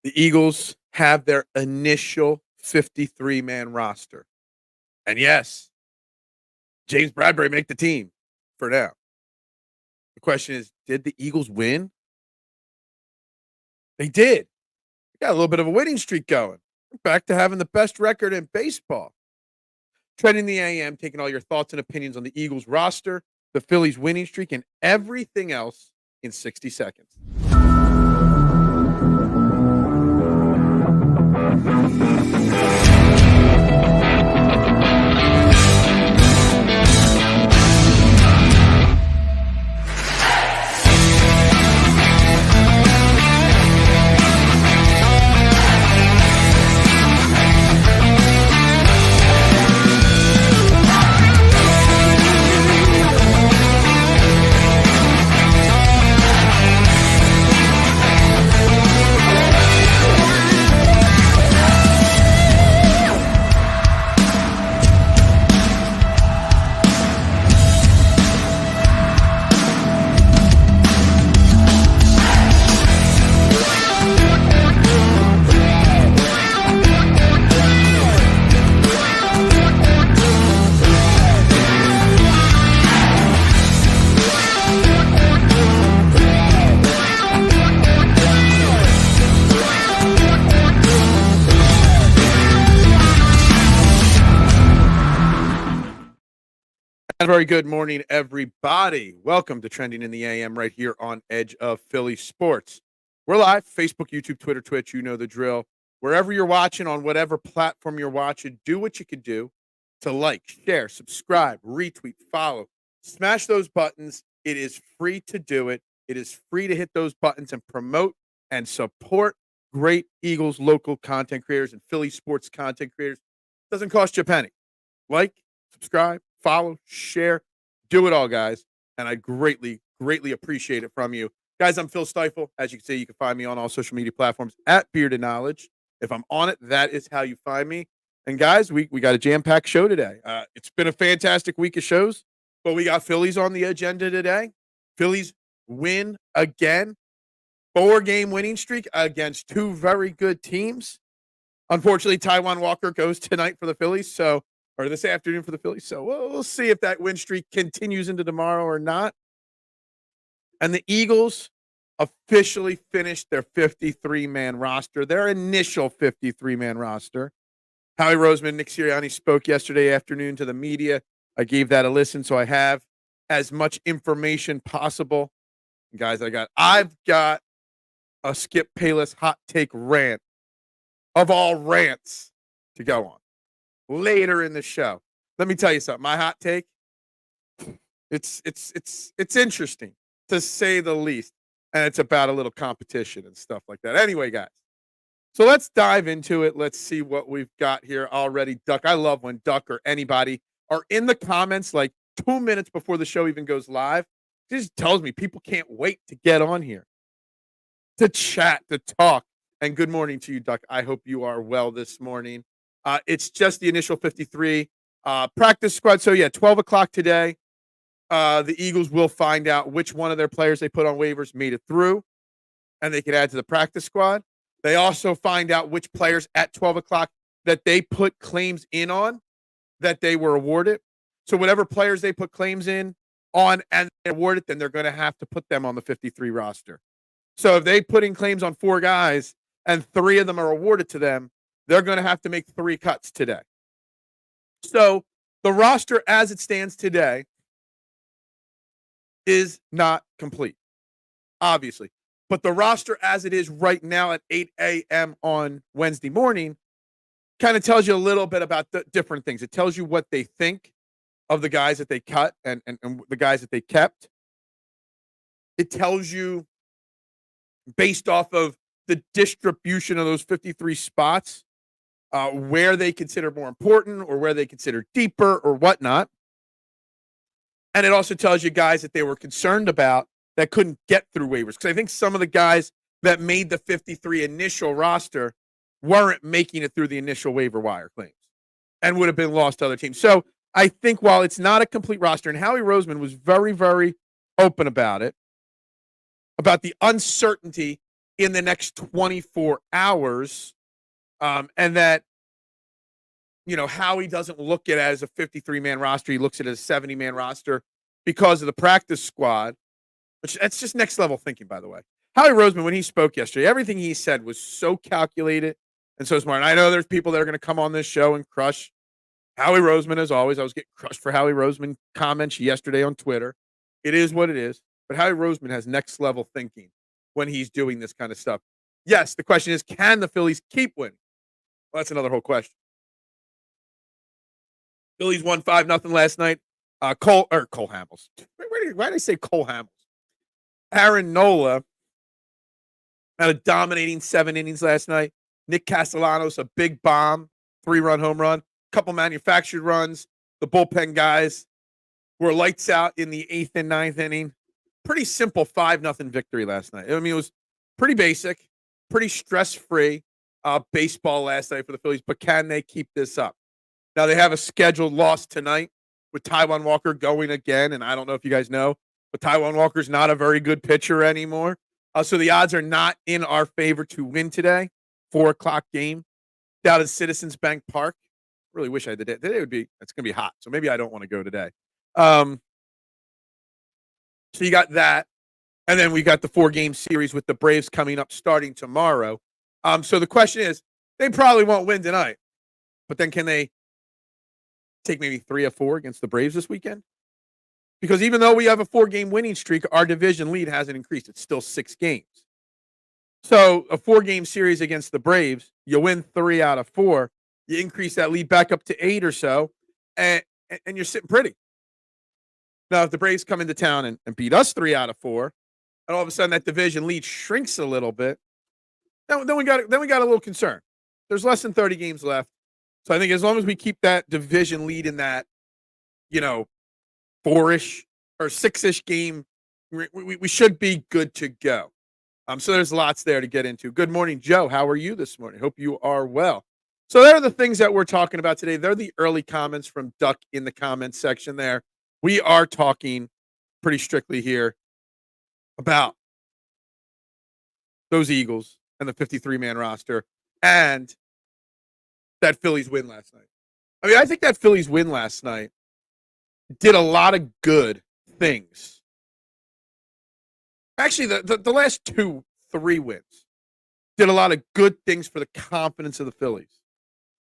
The Eagles have their initial 53-man roster. And yes, James Bradbury make the team for now. The question is, did the Eagles win? They did. They got a little bit of a winning streak going. Back to having the best record in baseball. Trending the AM, taking all your thoughts and opinions on the Eagles roster, the Phillies winning streak, and everything else in 60 seconds. And very good morning, everybody. Welcome to Trending in the AM right here on Edge of Philly Sports. We're live, Facebook, YouTube, Twitter, Twitch, you know the drill. Wherever you're watching, on whatever platform you're watching, do what you can do to like, share, subscribe, retweet, follow. Smash those buttons. It is free to do it. It is free to hit those buttons and promote and support great Eagles local content creators and Philly sports content creators. Doesn't cost you a penny. Like, subscribe, follow, share, do it all, guys. And I greatly, greatly appreciate it from you. Guys, I'm Phil Stiefel. As you can see, you can find me on all social media platforms at Bearded Knowledge. If I'm on it, that is how you find me. And guys, we got a jam-packed show today. It's been a fantastic week of shows, but we got Phillies on the agenda today. Phillies win again. 4-game winning streak against two very good teams. Unfortunately, Taijuan Walker goes tonight for the Phillies, or this afternoon for the Phillies. So we'll see if that win streak continues into tomorrow or not. And the Eagles officially finished their 53-man roster, their initial 53-man roster. Howie Roseman, Nick Sirianni spoke yesterday afternoon to the media. I gave that a listen, so I have as much information possible. Guys, I've got a Skip Bayless hot take rant of all rants to go on later in the show. Let me tell you something. My hot take, it's interesting to say the least, and it's about a little competition and stuff like that. Anyway, guys, so let's dive into it. Let's see what we've got here already. Duck, I love when Duck or anybody are in the comments like 2 minutes before the show even goes live. It just tells me people can't wait to get on here, to chat, to talk. And good morning to you, Duck. I hope you are well this morning. It's just the initial 53 practice squad. So, 12 o'clock today, the Eagles will find out which one of their players they put on waivers made it through, and they can add to the practice squad. They also find out which players at 12 o'clock that they put claims in on that they were awarded. So whatever players they put claims in on and they're awarded, then they're going to have to put them on the 53 roster. So if they put in claims on 4 guys and 3 of them are awarded to them, they're going to have to make 3 cuts today. So the roster as it stands today is not complete, obviously. But the roster as it is right now at 8 a.m. on Wednesday morning kind of tells you a little bit about the different things. It tells you what they think of the guys that they cut and the guys that they kept. It tells you based off of the distribution of those 53 spots, where they consider more important or where they consider deeper or whatnot. And it also tells you guys that they were concerned about that couldn't get through waivers. Because I think some of the guys that made the 53 initial roster weren't making it through the initial waiver wire claims and would have been lost to other teams. So I think while it's not a complete roster, and Howie Roseman was very, very open about it, about the uncertainty in the next 24 hours, and that, Howie doesn't look at it as a 53-man roster. He looks at it as a 70-man roster because of the practice squad, which that's just next level thinking, by the way. Howie Roseman, when he spoke yesterday, everything he said was so calculated and so smart. And I know there's people that are going to come on this show and crush Howie Roseman, as always. I was getting crushed for Howie Roseman comments yesterday on Twitter. It is what it is. But Howie Roseman has next level thinking when he's doing this kind of stuff. Yes, the question is, can the Phillies keep winning? Well, that's another whole question. Phillies won 5-0 last night. Cole Hamels. Why did I say Cole Hamels? Aaron Nola had a dominating 7 innings last night. Nick Castellanos, a big bomb, 3-run home run, couple manufactured runs. The bullpen guys were lights out in the 8th and 9th inning. Pretty simple 5-0 victory last night. I mean, it was pretty basic, pretty stress-free baseball last night for the Phillies, but can they keep this up? Now, they have a scheduled loss tonight with Taijuan Walker going again, and I don't know if you guys know, but Taijuan Walker's not a very good pitcher anymore. So the odds are not in our favor to win today. 4:00 game down at Citizens Bank Park. Really wish I did it. Today it's going to be hot, so maybe I don't want to go today. So you got that, and then we got the 4-game series with the Braves coming up starting tomorrow. So the question is, they probably won't win tonight, but then can they take maybe 3 or 4 against the Braves this weekend? Because even though we have a 4-game winning streak, our division lead hasn't increased. It's still 6 games. So a 4-game series against the Braves, you win 3 out of 4, you increase that lead back up to 8 or so, and you're sitting pretty. Now, if the Braves come into town and beat us 3 out of 4, and all of a sudden that division lead shrinks a little bit, then we got a little concern. There's less than 30 games left. So I think as long as we keep that division lead in that, 4-ish or 6-ish game, we should be good to go. So there's lots there to get into. Good morning, Joe. How are you this morning? Hope you are well. So there are the things that we're talking about today. They're the early comments from Duck in the comments section there. We are talking pretty strictly here about those Eagles and the 53-man roster and that Phillies win last night. I mean, I think that Phillies win last night did a lot of good things. Actually, the last 2-3 wins did a lot of good things for the confidence of the Phillies.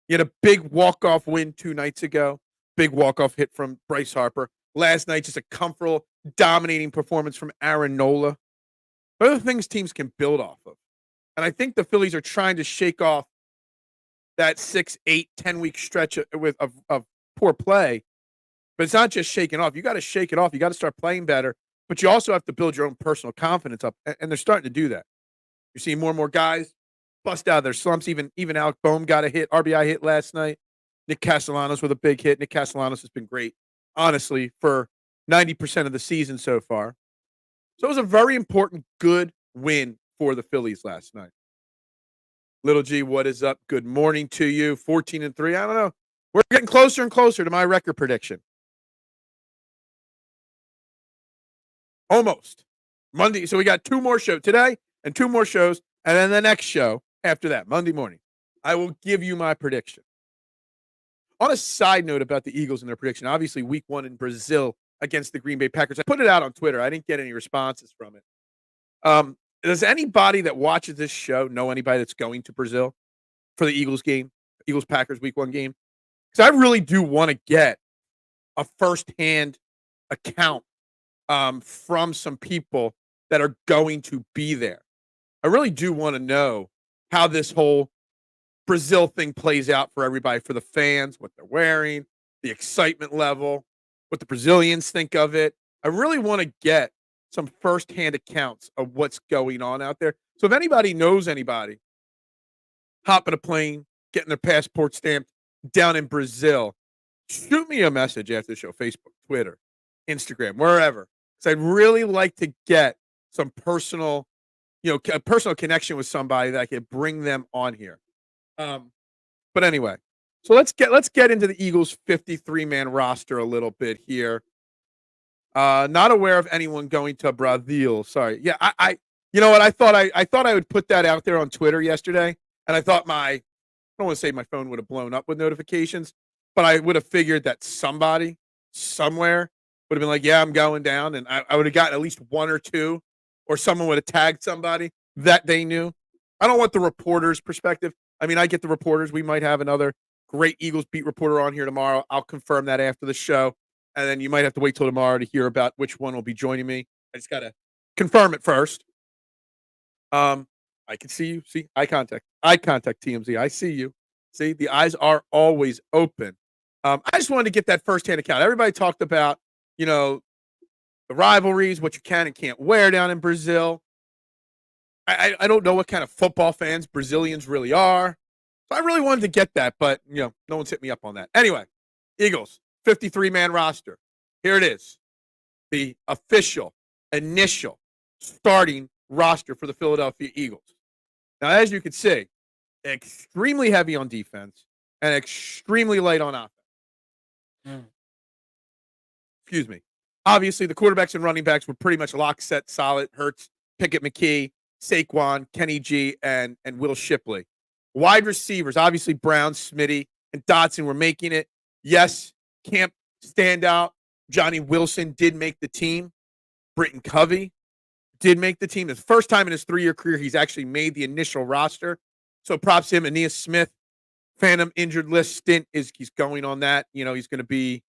You had a big walk-off win 2 nights ago, big walk-off hit from Bryce Harper. Last night, just a comfortable, dominating performance from Aaron Nola. Those are the things teams can build off of. And I think the Phillies are trying to shake off that 6, 8, 10-week stretch of poor play. But it's not just shaking off. You got to shake it off. You got to start playing better. But you also have to build your own personal confidence up. And they're starting to do that. You're seeing more and more guys bust out of their slumps. Even Alec Boehm got a RBI hit last night. Nick Castellanos with a big hit. Nick Castellanos has been great, honestly, for 90% of the season so far. So it was a very important, good win for the Phillies last night. Little G, what is up? Good morning to you. 14-3. I don't know. We're getting closer and closer to my record prediction. Almost. Monday. So we got 2 more shows today and 2 more shows. And then the next show after that, Monday morning, I will give you my prediction. On a side note about the Eagles and their prediction, obviously week 1 in Brazil against the Green Bay Packers. I put it out on Twitter. I didn't get any responses from it. Does anybody that watches this show know anybody that's going to Brazil for the Eagles game, Eagles-Packers week 1 game? Because I really do want to get a firsthand account from some people that are going to be there. I really do want to know how this whole Brazil thing plays out for everybody, for the fans, what they're wearing, the excitement level, what the Brazilians think of it. I really want to get some firsthand accounts of what's going on out there. So if anybody knows anybody hopping a plane, getting their passport stamped down in Brazil, shoot me a message after the show, Facebook, Twitter, Instagram, wherever. Because I'd really like to get some personal, a personal connection with somebody that I could bring them on here. But anyway, so let's get into the Eagles 53-man roster a little bit here. Not aware of anyone going to Brazil. Sorry. Yeah, You know what? I thought I would put that out there on Twitter yesterday, and I thought I don't want to say my phone would have blown up with notifications, but I would have figured that somebody somewhere would have been like, "Yeah, I'm going down," and I would have gotten at least one or two, or someone would have tagged somebody that they knew. I don't want the reporter's perspective. I mean, I get the reporters. We might have another great Eagles beat reporter on here tomorrow. I'll confirm that after the show, and then you might have to wait till tomorrow to hear about which one will be joining me. I just gotta confirm it first. I can see you. See, eye contact. Eye contact, TMZ. I see you. See, the eyes are always open. I just wanted to get that firsthand account. Everybody talked about, you know, the rivalries, what you can and can't wear down in Brazil. I don't know what kind of football fans Brazilians really are. So I really wanted to get that, but, no one's hit me up on that. Anyway, Eagles, 53-man roster. Here it is. The official, initial, starting roster for the Philadelphia Eagles. Now, as you can see, extremely heavy on defense and extremely light on offense. Excuse me. Obviously, the quarterbacks and running backs were pretty much lock, set, solid. Hurts, Pickett McKee, Saquon, Kenny G, and Will Shipley. Wide receivers, obviously Brown, Smitty, and Dotson were making it. Yes, camp standout. Johnny Wilson did make the team. Britton Covey did make the team. It's the first time in his 3-year career he's actually made the initial roster. So props to him. Aeneas Smith, phantom injured list stint he's going on that. He's going to be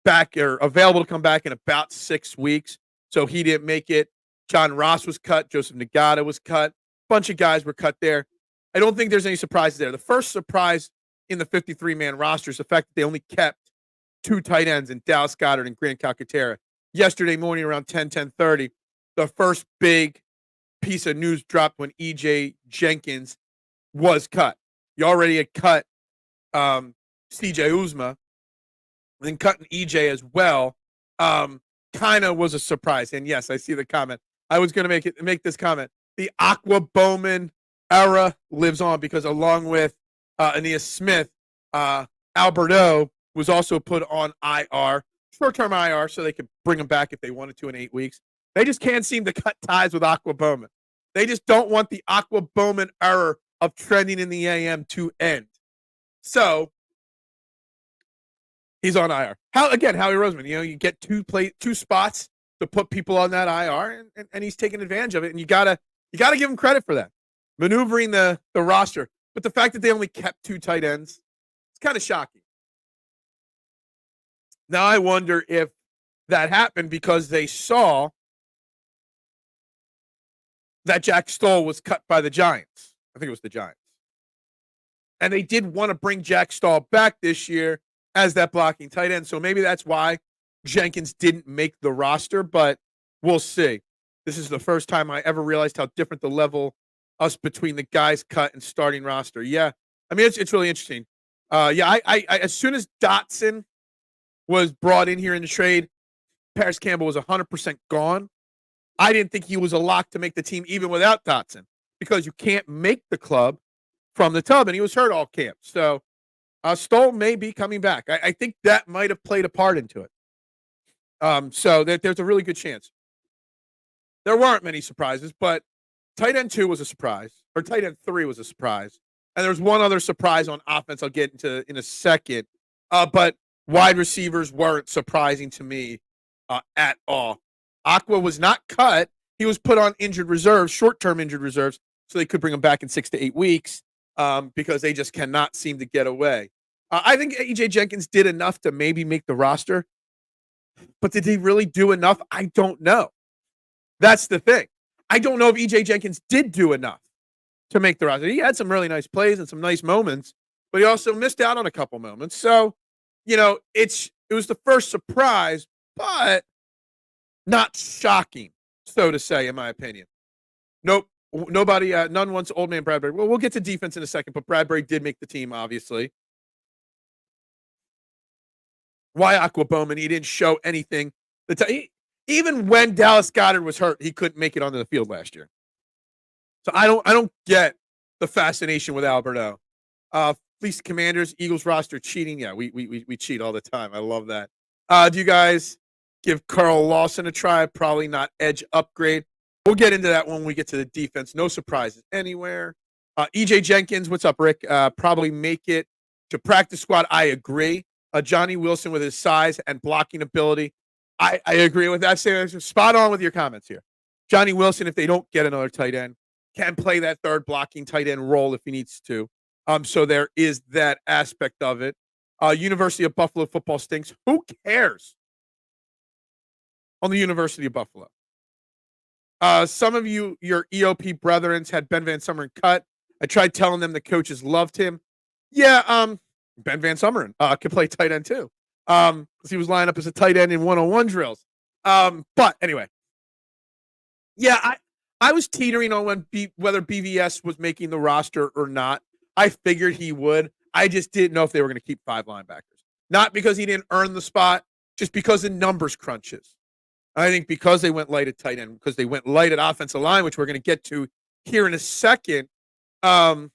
back or available to come back in about 6 weeks. So he didn't make it. John Ross was cut. Joseph Nagata was cut. A bunch of guys were cut there. I don't think there's any surprises there. The first surprise in the 53-man roster is the fact that they only kept 2 tight ends in Dallas Goedert and Grant Calcaterra. Yesterday morning around 10:30, the first big piece of news dropped when E.J. Jenkins was cut. You already had cut C.J. Uzma, and then cutting E.J. as well. Kind of was a surprise. And yes, I see the comment. I was going to make this comment. The Aqua Bowman era lives on because along with Aeneas Smith, Alberto was also put on IR, short-term IR, so they could bring him back if they wanted to in 8 weeks. They just can't seem to cut ties with Aqua Bowman. They just don't want the Aqua Bowman era of trending in the AM to end. So he's on IR. Howie Roseman, you get two spots to put people on that IR, and he's taking advantage of it. And you gotta give him credit for that, maneuvering the roster. But the fact that they only kept 2 tight ends, it's kind of shocking. Now I wonder if that happened because they saw that Jack Stoll was cut by the Giants. I think it was the Giants. And they did want to bring Jack Stoll back this year as that blocking tight end. So maybe that's why Jenkins didn't make the roster, but we'll see. This is the first time I ever realized how different the level us between the guys cut and starting roster. Yeah. I mean, it's really interesting. I as soon as Dotson was brought in here in the trade, Paris Campbell was 100% gone. I didn't think he was a lock to make the team even without Dotson because you can't make the club from the tub, and he was hurt all camp. So Stoll may be coming back. I think that might have played a part into it. So there's a really good chance. There weren't many surprises, but tight end 2 was a surprise, or tight end 3 was a surprise. And there's one other surprise on offense I'll get into in a second. But wide receivers weren't surprising to me at all. Aqua was not cut. He was put on injured reserves, short-term injured reserves, so they could bring him back in 6 to 8 weeks because they just cannot seem to get away. I think E.J. Jenkins did enough to maybe make the roster, but did he really do enough? I don't know. That's the thing. I don't know if E.J. Jenkins did do enough to make the roster. He had some really nice plays and some nice moments, but he also missed out on a couple moments. So, it was the first surprise, but not shocking, so to say, in my opinion. Nope. Nobody, none wants old man Bradbury. Well, we'll get to defense in a second, but Bradbury did make the team, obviously. Why Aqua Bowman? He didn't show anything. Even when Dallas Goedert was hurt, he couldn't make it onto the field last year. So I don't get the fascination with Alberto. Fleece Commanders, Eagles roster cheating. Yeah, we cheat all the time. I love that. Do you guys give Carl Lawson a try? Probably not edge upgrade. We'll get into that when we get to the defense. No surprises anywhere. EJ Jenkins, what's up, Rick? Probably make it to practice squad. I agree. Johnny Wilson with his size and blocking ability. I agree with that. Spot on with your comments here. Johnny Wilson, if they don't get another tight end, can play that third blocking tight end role if he needs to. So there is that aspect of it. University of Buffalo football stinks. Who cares on the University of Buffalo? Some of you, your EOP brethrens, had Ben Van Sumeren cut. I tried telling them the coaches loved him. Yeah, Ben Van Sumeren could play tight end too. Because he was lined up as a tight end in one-on-one drills. But anyway, yeah, I was teetering on whether BVS was making the roster or not. I figured he would. I just didn't know if they were going to keep 5 linebackers. Not because he didn't earn the spot, just because of numbers crunches. I think because they went light at tight end, because they went light at offensive line, which we're going to get to here in a second, gave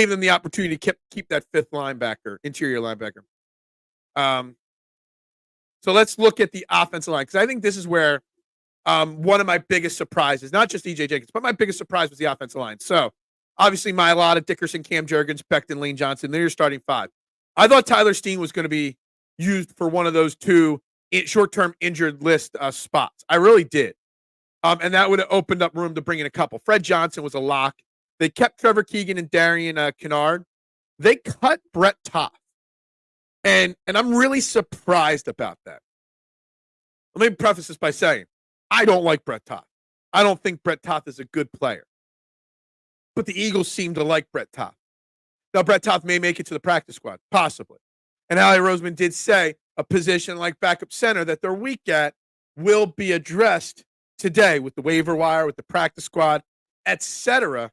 them the opportunity to keep that 5th linebacker, interior linebacker. So let's look at the offensive line, because I think this is where one of my biggest surprises, not just EJ Jenkins, but my biggest surprise was the offensive line. So obviously Mailata, Dickerson, Cam Jurgens, Becton, Lane Johnson, they're your starting 5. I thought Tyler Steen was going to be used for one of those 2 short-term injured list spots. I really did. And that would have opened up room to bring in a couple. Fred Johnson was a lock. They kept Trevor Keegan and Darian Kennard. They cut Brett Toth. And I'm really surprised about that. Let me preface this by saying, I don't like Brett Toth. I don't think Brett Toth is a good player. But the Eagles seem to like Brett Toth. Now, Brett Toth may make it to the practice squad, possibly. And Howie Roseman did say a position like backup center that they're weak at will be addressed today with the waiver wire, with the practice squad, etc.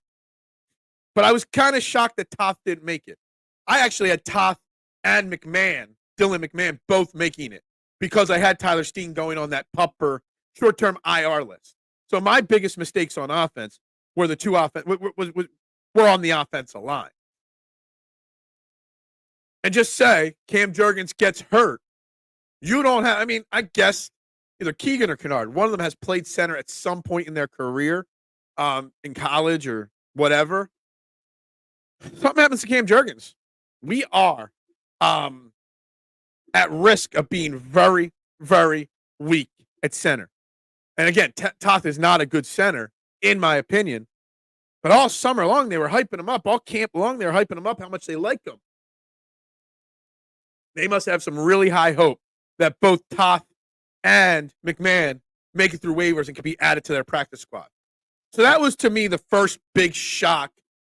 But I was kind of shocked that Toth didn't make it. I actually had Toth and Dylan McMahon, both making it because I had Tyler Steen going on that PUP short-term IR list. So my biggest mistakes on offense were the 2 were on the offensive line. And just say Cam Jurgens gets hurt. You don't have, I guess either Keegan or Kennard, one of them has played center at some point in their career, in college or whatever. Something happens to Cam Jurgens. We are at risk of being very, very weak at center. And again, Toth is not a good center, in my opinion. But all summer long, they were hyping him up. All camp long, they were hyping him up how much they like him. They must have some really high hope that both Toth and McMahon make it through waivers and can be added to their practice squad. So that was, to me, the first big shock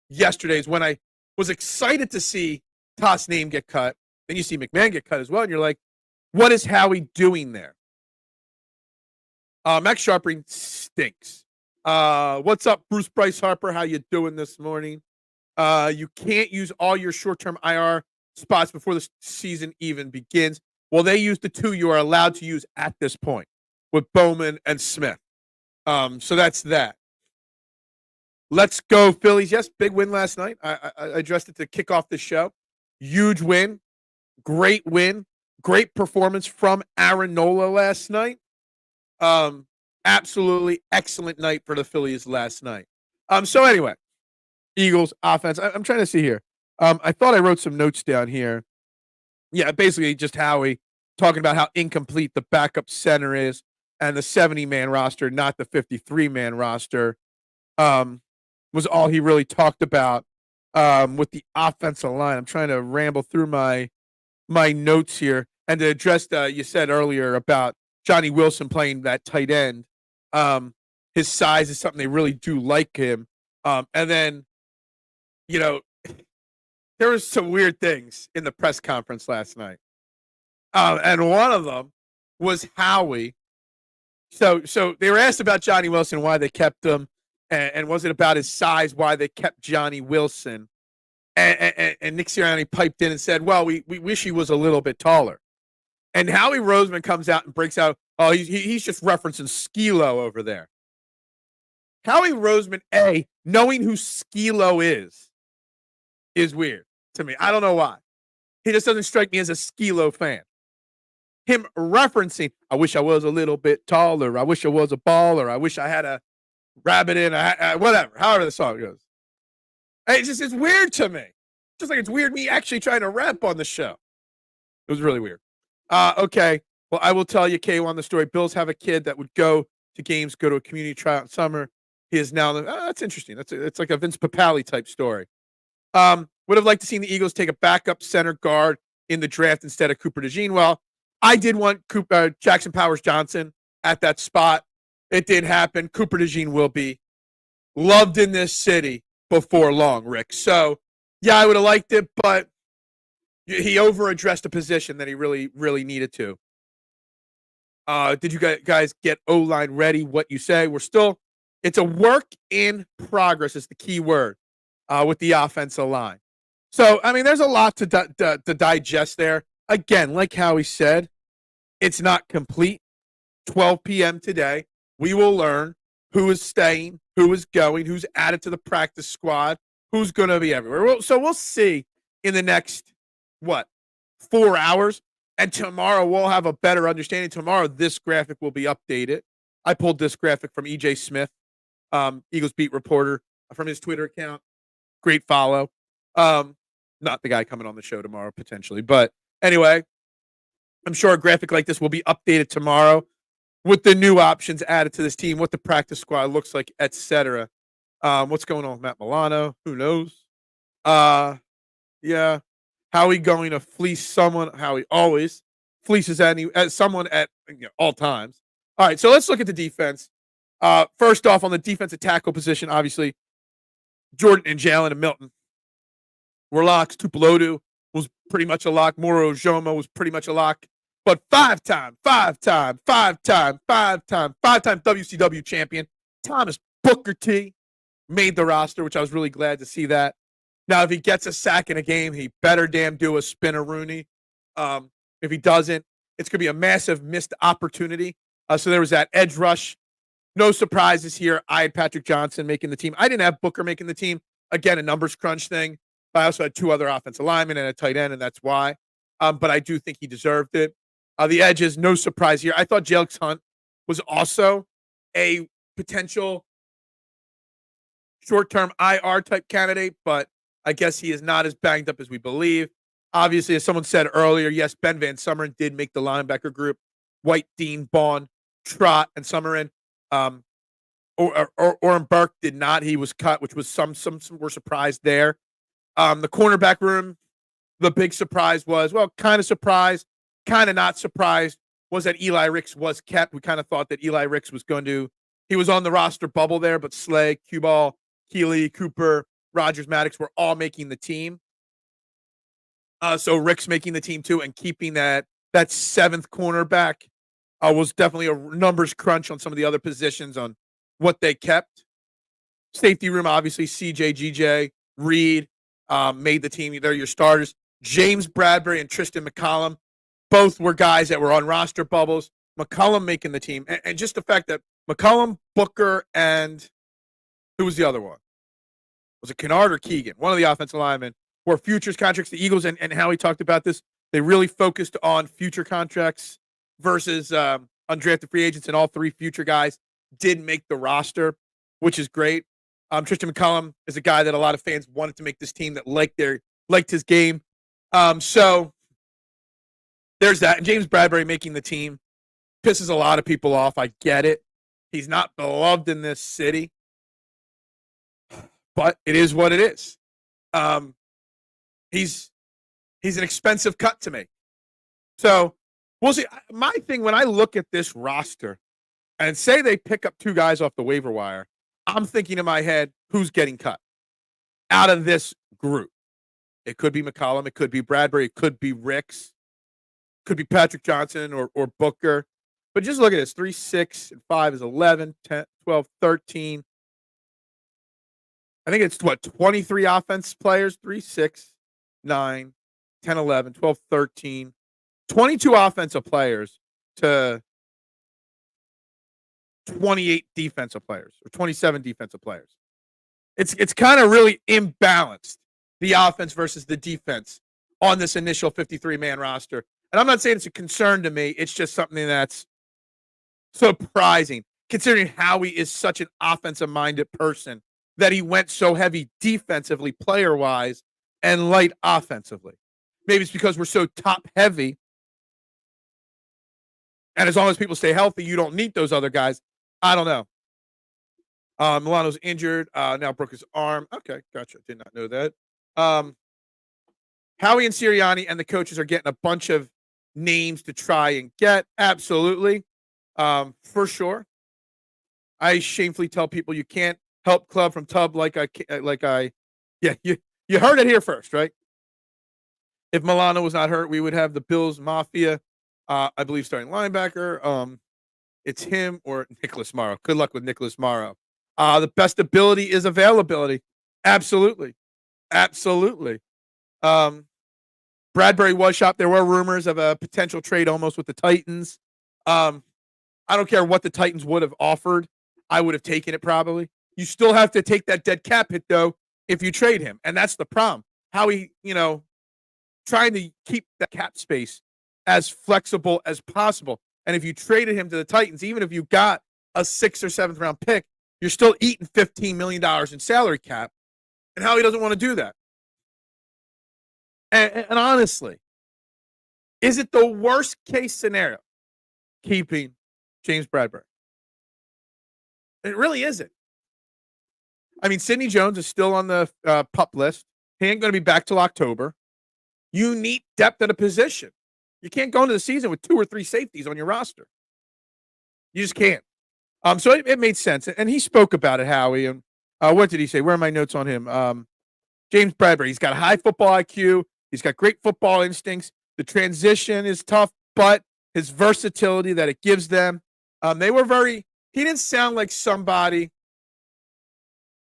yesterday is when I was excited to see Toth's name get cut. Then you see McMahon get cut as well, and you're like, what is Howie doing there? Max Sharping stinks. What's up, Bruce Bryce Harper? How you doing this morning? You can't use all your short-term IR spots before the season even begins. Well, they use the 2 you are allowed to use at this point with Bowman and Smith. So that's that. Let's go, Phillies. Yes, big win last night. I addressed it to kick off the show. Huge win. Great win. Great performance from Aaron Nola last night. Absolutely excellent night for the Phillies last night. So anyway, Eagles offense. I'm trying to see here. I thought I wrote some notes down here. Yeah, basically just Howie talking about how incomplete the backup center is and the 70-man roster, not the 53-man roster, was all he really talked about with the offensive line. I'm trying to ramble through my notes here. And to address you said earlier about Johnny Wilson playing that tight end, his size is something they really do like him. And then, there was some weird things in the press conference last night. And one of them was Howie. So they were asked about Johnny Wilson, why they kept him, and was it about his size, why they kept Johnny Wilson? And Nick Sirianni piped in and said, well, we wish he was a little bit taller. And Howie Roseman comes out and breaks out, oh, he's just referencing Skilo over there. Howie Roseman, knowing who Skilo is weird to me. I don't know why. He just doesn't strike me as a Skilo fan. him referencing, I wish I was a little bit taller. I wish I was a baller. I wish I had a rabbit in whatever, however the song goes. It's weird to me. Just like it's weird me actually trying to rap on the show. It was really weird. Okay. Well, I will tell you, K1, the story. Bills have a kid that would go to games, go to a community tryout in summer. He is now, that's interesting. It's like a Vince Papale type story. Would have liked to see the Eagles take a backup center guard in the draft instead of Cooper DeJean. Well, I did want Jackson Powers Johnson at that spot. It did happen. Cooper DeJean will be loved in this city before long, Rick. So, yeah, I would have liked it, but he over-addressed a position that he really, really needed to. Did you guys get O-line ready? What you say? It's a work in progress is the key word with the offensive line. So, I mean, there's a lot to digest there. Again, like Howie said, it's not complete. 12 p.m. today, we will learn who is staying, who is going, who's added to the practice squad, who's going to be everywhere. So we'll see in the next, 4 hours. And tomorrow we'll have a better understanding. Tomorrow this graphic will be updated. I pulled this graphic from E.J. Smith, Eagles beat reporter, from his Twitter account. Great follow. Not the guy coming on the show tomorrow, potentially. But anyway, I'm sure a graphic like this will be updated tomorrow with the new options added to this team, what the practice squad looks like, etc. What's going on with Matt Milano? Who knows? Yeah. Howie going to fleece someone? Howie always fleeces someone at all times. All right, so let's look at the defense. First off, on the defensive tackle position, obviously, Jordan and Jalen and Milton were locks. Tupelodu was pretty much a lock. Moro Jomo was pretty much a lock. But five-time WCW champion Thomas Booker T made the roster, which I was really glad to see that. Now, if he gets a sack in a game, he better damn do a spin-a-rooney. If he doesn't, it's going to be a massive missed opportunity. So there was that edge rush. No surprises here. I had Patrick Johnson making the team. I didn't have Booker making the team. Again, a numbers crunch thing. But I also had two other offensive linemen and a tight end, and that's why. But I do think he deserved it. The edges, no surprise here. I thought Jalen Hunt was also a potential short-term IR type candidate, but I guess he is not as banged up as we believe. Obviously, as someone said earlier, yes, Ben Van Sumeren did make the linebacker group. White, Dean, Bond, Trott, and Sumeren. Oren Burke did not. He was cut, which was some were surprised there. The cornerback room, the big surprise was, kind of surprised, kind of not surprised, was that Eli Ricks was kept. We kind of thought that Eli Ricks was he was on the roster bubble there, but Slay, Q-Ball, Keeley, Cooper, Rogers, Maddox were all making the team. So Ricks making the team too and keeping that seventh cornerback was definitely a numbers crunch on some of the other positions on what they kept. Safety room, obviously, CJ, GJ, Reed made the team. They're your starters. James Bradbury and Tristan McCollum, both were guys that were on roster bubbles. McCollum making the team. And just the fact that McCollum, Booker, and who was the other one? Was it Kennard or Keegan? One of the offensive linemen were futures contracts. The Eagles and Howie talked about this. They really focused on future contracts versus undrafted free agents, and all three future guys did make the roster, which is great. Tristan McCollum is a guy that a lot of fans wanted to make this team that liked his game. So there's that. And James Bradbury making the team pisses a lot of people off. I get it. He's not beloved in this city, but it is what it is. He's an expensive cut to make. So we'll see. My thing, when I look at this roster and say they pick up two guys off the waiver wire, I'm thinking in my head, who's getting cut out of this group? It could be McCollum. It could be Bradbury. It could be Ricks. It could be Patrick Johnson or Booker. But just look at this. 3, 6, and 5 is 11, 10, 12, 13. I think it's 23 offense players. 3, 6, 9, 10, 11, 12, 13. 22 offensive players to 28 defensive players or 27 defensive players. It's kind of really imbalanced, the offense versus the defense on this initial 53-man roster. And I'm not saying it's a concern to me. It's just something that's surprising, considering Howie is such an offensive-minded person that he went so heavy defensively, player-wise, and light offensively. Maybe it's because we're so top-heavy, and as long as people stay healthy, you don't need those other guys. I don't know. Milano's injured. Now broke his arm. Okay, gotcha. Did not know that. Howie and Sirianni and the coaches are getting a bunch of names to try and get. Absolutely. For sure. I shamefully tell people you can't help club from tub you heard it here first, right? If Milano was not hurt, we would have the Bills Mafia, I believe, starting linebacker. It's him or Nicholas Morrow. Good luck with Nicholas Morrow. The best ability is availability. Absolutely. Absolutely. Bradbury was shopped. There were rumors of a potential trade almost with the Titans. I don't care what the Titans would have offered. I would have taken it probably. You still have to take that dead cap hit, though, if you trade him. And that's the problem. Howie, trying to keep that cap space as flexible as possible. And if you traded him to the Titans, even if you got a 6th or 7th round pick, you're still eating $15 million in salary cap. And Howie doesn't want to do that. And honestly, is it the worst case scenario keeping James Bradbury? It really isn't. I mean, Sidney Jones is still on the PUP list. He ain't going to be back till October. You need depth at a position. You can't go into the season with 2 or 3 safeties on your roster. You just can't. So it made sense. And he spoke about it, Howie. And what did he say? Where are my notes on him? James Bradbury. He's got high football IQ. He's got great football instincts. The transition is tough, but his versatility that it gives them. He didn't sound like somebody.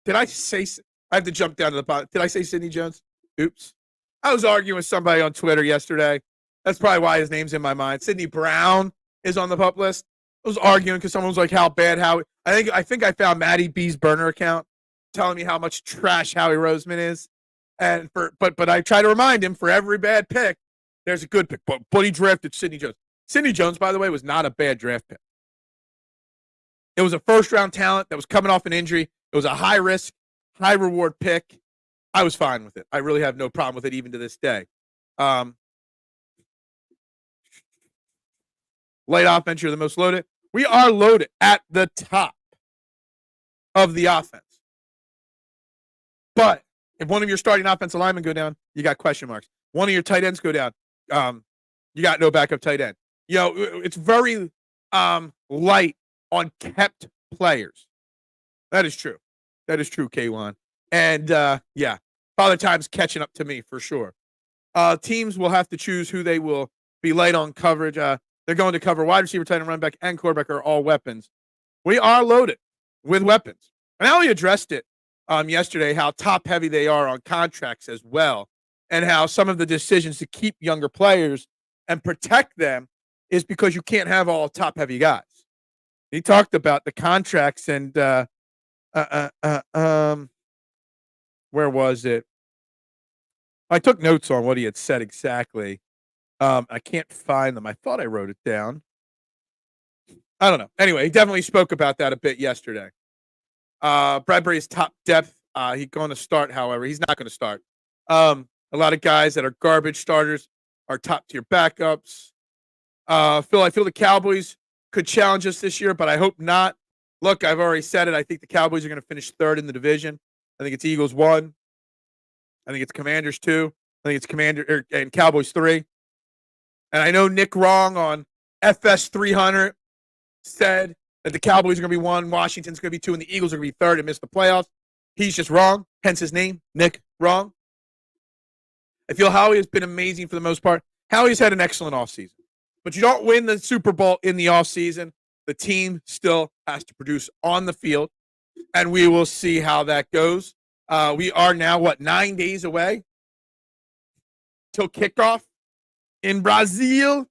Did I say, I have to jump down to the bottom. Did I say Sidney Jones? Oops. I was arguing with somebody on Twitter yesterday. That's probably why his name's in my mind. Sidney Brown is on the PUP list. I was arguing because someone was like, how bad Howie. I think I found Matty B's burner account telling me how much trash Howie Roseman is. And but I try to remind him for every bad pick, there's a good pick. But he drafted Sidney Jones. Sidney Jones, by the way, was not a bad draft pick. It was a first-round talent that was coming off an injury. It was a high-risk, high-reward pick. I was fine with it. I really have no problem with it even to this day. Light offense, you're the most loaded. We are loaded at the top of the offense. But if one of your starting offensive linemen go down, you got question marks. One of your tight ends go down, you got no backup tight end. It's very light on kept players. That is true. That is true, K1. And, Father Time's catching up to me for sure. Teams will have to choose who they will be light on coverage. They're going to cover wide receiver, tight end, running back, and quarterback are all weapons. We are loaded with weapons. And Howie addressed it yesterday, how top-heavy they are on contracts as well, and how some of the decisions to keep younger players and protect them is because you can't have all top-heavy guys. He talked about the contracts and where was it? I took notes on what he had said exactly. I can't find them. I thought I wrote it down. I don't know. Anyway, he definitely spoke about that a bit yesterday. Bradbury's top depth. He's going to start, however. He's not going to start. A lot of guys that are garbage starters are top-tier backups. Phil, I feel the Cowboys could challenge us this year, but I hope not. Look, I've already said it. I think the Cowboys are going to finish 3rd in the division. I think it's Eagles 1. I think it's Commanders 2. I think it's and Cowboys 3. And I know Nick Wrong on FS 300 said that the Cowboys are going to be 1, Washington's going to be 2, and the Eagles are going to be 3rd and miss the playoffs. He's just wrong, hence his name, Nick Wrong. I feel Howie has been amazing for the most part. Howie's had an excellent offseason. But you don't win the Super Bowl in the offseason. The team still has to produce on the field, and we will see how that goes. We are now, 9 days away till kickoff in Brazil,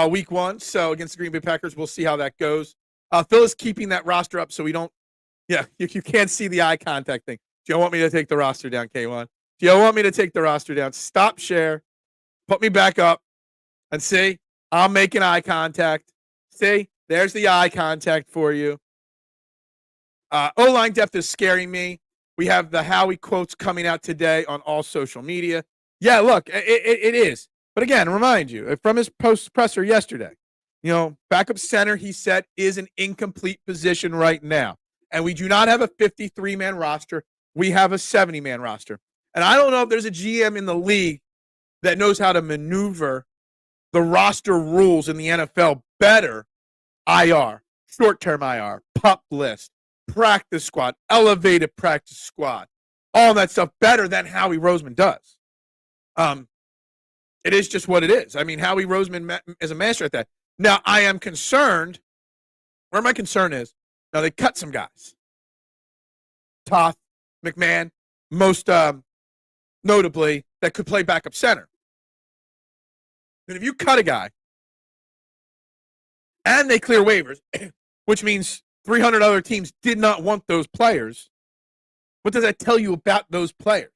week 1. So against the Green Bay Packers, we'll see how that goes. Phil is keeping that roster up so we don't, you can't see the eye contact thing. Do you want me to take the roster down, K1? Do you want me to take the roster down? Stop share. Put me back up. And see, I'm making eye contact. See, there's the eye contact for you. O-line depth is scaring me. We have the Howie quotes coming out today on all social media. Yeah, look, it is. But again, remind you, from his post presser yesterday, backup center, he said, is an incomplete position right now. And we do not have a 53-man roster. We have a 70-man roster. And I don't know if there's a GM in the league that knows how to maneuver the roster rules in the NFL better. IR, short-term IR, pup list, practice squad, elevated practice squad, all that stuff better than Howie Roseman does. It is just what it is. I mean, Howie Roseman is a master at that. Now, I am concerned. Where my concern is, now they cut some guys. Toth, McMahon, most notably, that could play backup center. And if you cut a guy and they clear waivers, which means 300 other teams did not want those players, what does that tell you about those players?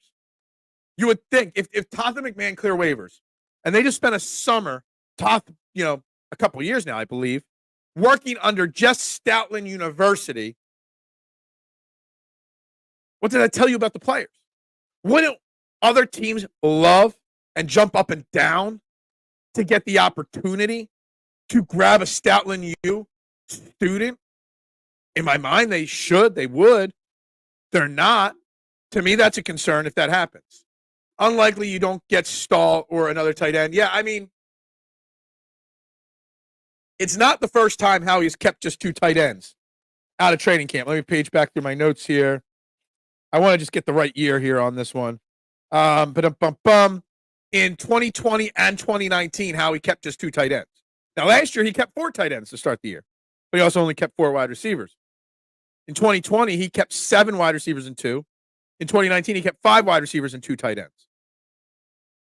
You would think if Toth and McMahon clear waivers, and they just spent a summer, Toth, a couple years now, I believe, working under just Stoutland University, what did that tell you about the players? Wouldn't other teams love and jump up and down to get the opportunity to grab a Stoutland U student? In my mind, they should, they would. They're not. To me, that's a concern if that happens. Unlikely you don't get Stahl or another tight end. Yeah, I mean, it's not the first time Howie's kept just two tight ends out of training camp. Let me page back through my notes here. I want to just get the right year here on this one. In 2020 and 2019, Howie kept just two tight ends. Now, last year, he kept four tight ends to start the year, but he also only kept four wide receivers. In 2020, he kept seven wide receivers and two. In 2019, he kept five wide receivers and two tight ends.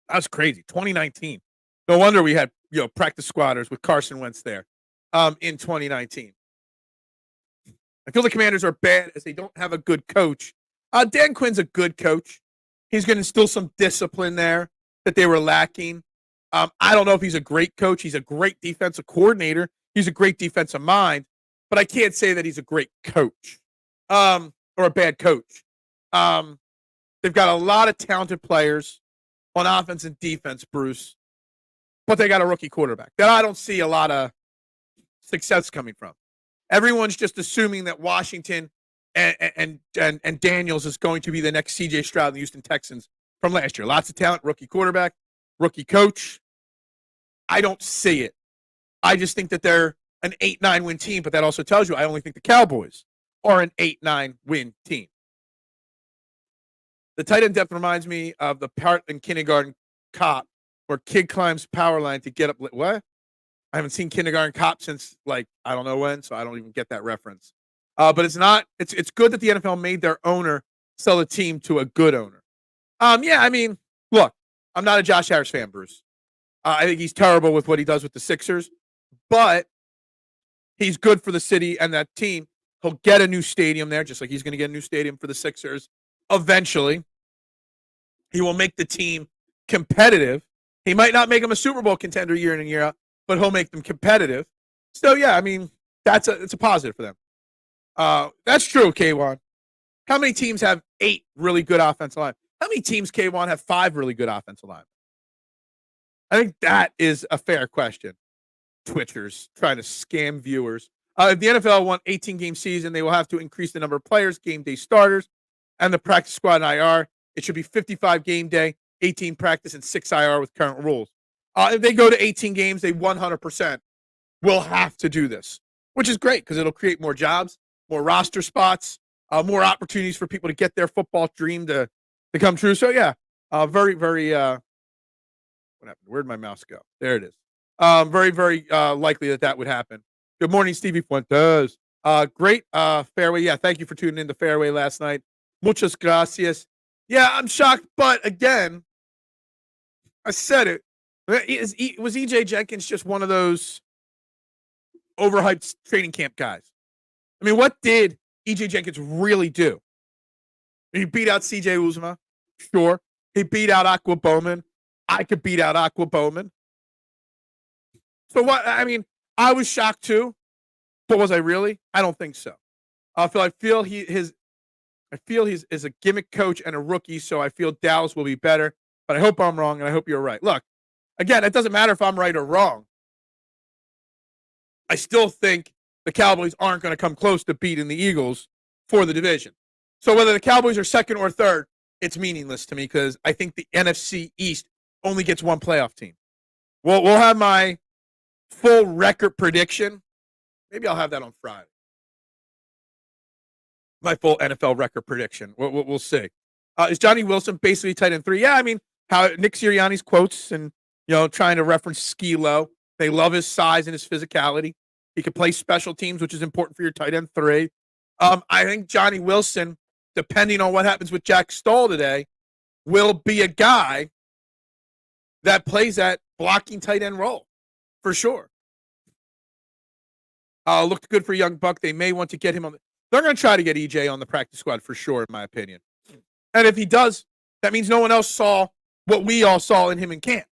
That's crazy. 2019. No wonder we had, practice squatters with Carson Wentz there in 2019. I feel the Commanders are bad as they don't have a good coach. Dan Quinn's a good coach. He's going to instill some discipline there that they were lacking. I don't know if he's a great coach. He's a great defensive coordinator. He's a great defensive mind, but I can't say that he's a great coach or a bad coach. They've got a lot of talented players on offense and defense, Bruce, but they got a rookie quarterback that I don't see a lot of success coming from. Everyone's just assuming that Washington and Daniels is going to be the next C.J. Stroud of the Houston Texans from last year. Lots of talent, rookie quarterback, rookie coach. I don't see it. I just think that they're an 8-9 win team, but that also tells you I only think the Cowboys are an 8-9 win team. The tight end depth reminds me of the part in Kindergarten Cop where kid climbs power line to get up. What? I haven't seen Kindergarten Cop since, I don't know when, so I don't even get that reference. But it's not. It's good that the NFL made their owner sell a team to a good owner. Yeah, I mean, look, I'm not a Josh Harris fan, Bruce. I think he's terrible with what he does with the Sixers, but he's good for the city and that team. He'll get a new stadium there, just like he's going to get a new stadium for the Sixers eventually. He will make the team competitive. He might not make them a Super Bowl contender year in and year out, but he'll make them competitive. So, yeah, I mean, it's a positive for them. That's true, K1. How many teams have 8 really good offensive line? How many teams, K1, have 5 really good offensive line? I think that is a fair question. Twitchers trying to scam viewers. If the NFL won 18-game season, they will have to increase the number of players, game day starters, and the practice squad and IR. It should be 55 game day, 18 practice, and 6 IR with current rules. If they go to 18 games, they 100% will have to do this, which is great because it'll create more jobs, more roster spots, more opportunities for people to get their football dream to come true. So, yeah, very, very what happened? Where'd my mouse go? There it is. Very, very likely that would happen. Good morning, Stevie Fuentes. Great Fairway. Yeah, thank you for tuning in to Fairway last night. Muchas gracias. Yeah, I'm shocked, but again, I said it. Was E.J. Jenkins just one of those overhyped training camp guys? I mean, what did E.J. Jenkins really do? He beat out C.J. Uzomah. Sure. He beat out Aqua Bowman. I could beat out Aqua Bowman. So what? I mean, I was shocked too, but was I really? I don't think so. I feel he's is a gimmick coach and a rookie, so I feel Dallas will be better. But I hope I'm wrong, and I hope you're right. Look, again, it doesn't matter if I'm right or wrong. I still think the Cowboys aren't going to come close to beating the Eagles for the division. So whether the Cowboys are second or third, it's meaningless to me because I think the NFC East only gets one playoff team. We'll have my full record prediction. Maybe I'll have that on Friday. My full NFL record prediction. We'll see. Is Johnny Wilson basically tight end 3? Yeah, I mean, how Nick Sirianni's quotes and, trying to reference ski low. They love his size and his physicality. He can play special teams, which is important for your tight end 3. I think Johnny Wilson, depending on what happens with Jack Stoll today, will be a guy that plays that blocking tight end role for sure. Looked good for young Buck. They may want to get him on. They're going to try to get EJ on the practice squad for sure, in my opinion. And if he does, that means no one else saw what we all saw in him in camp.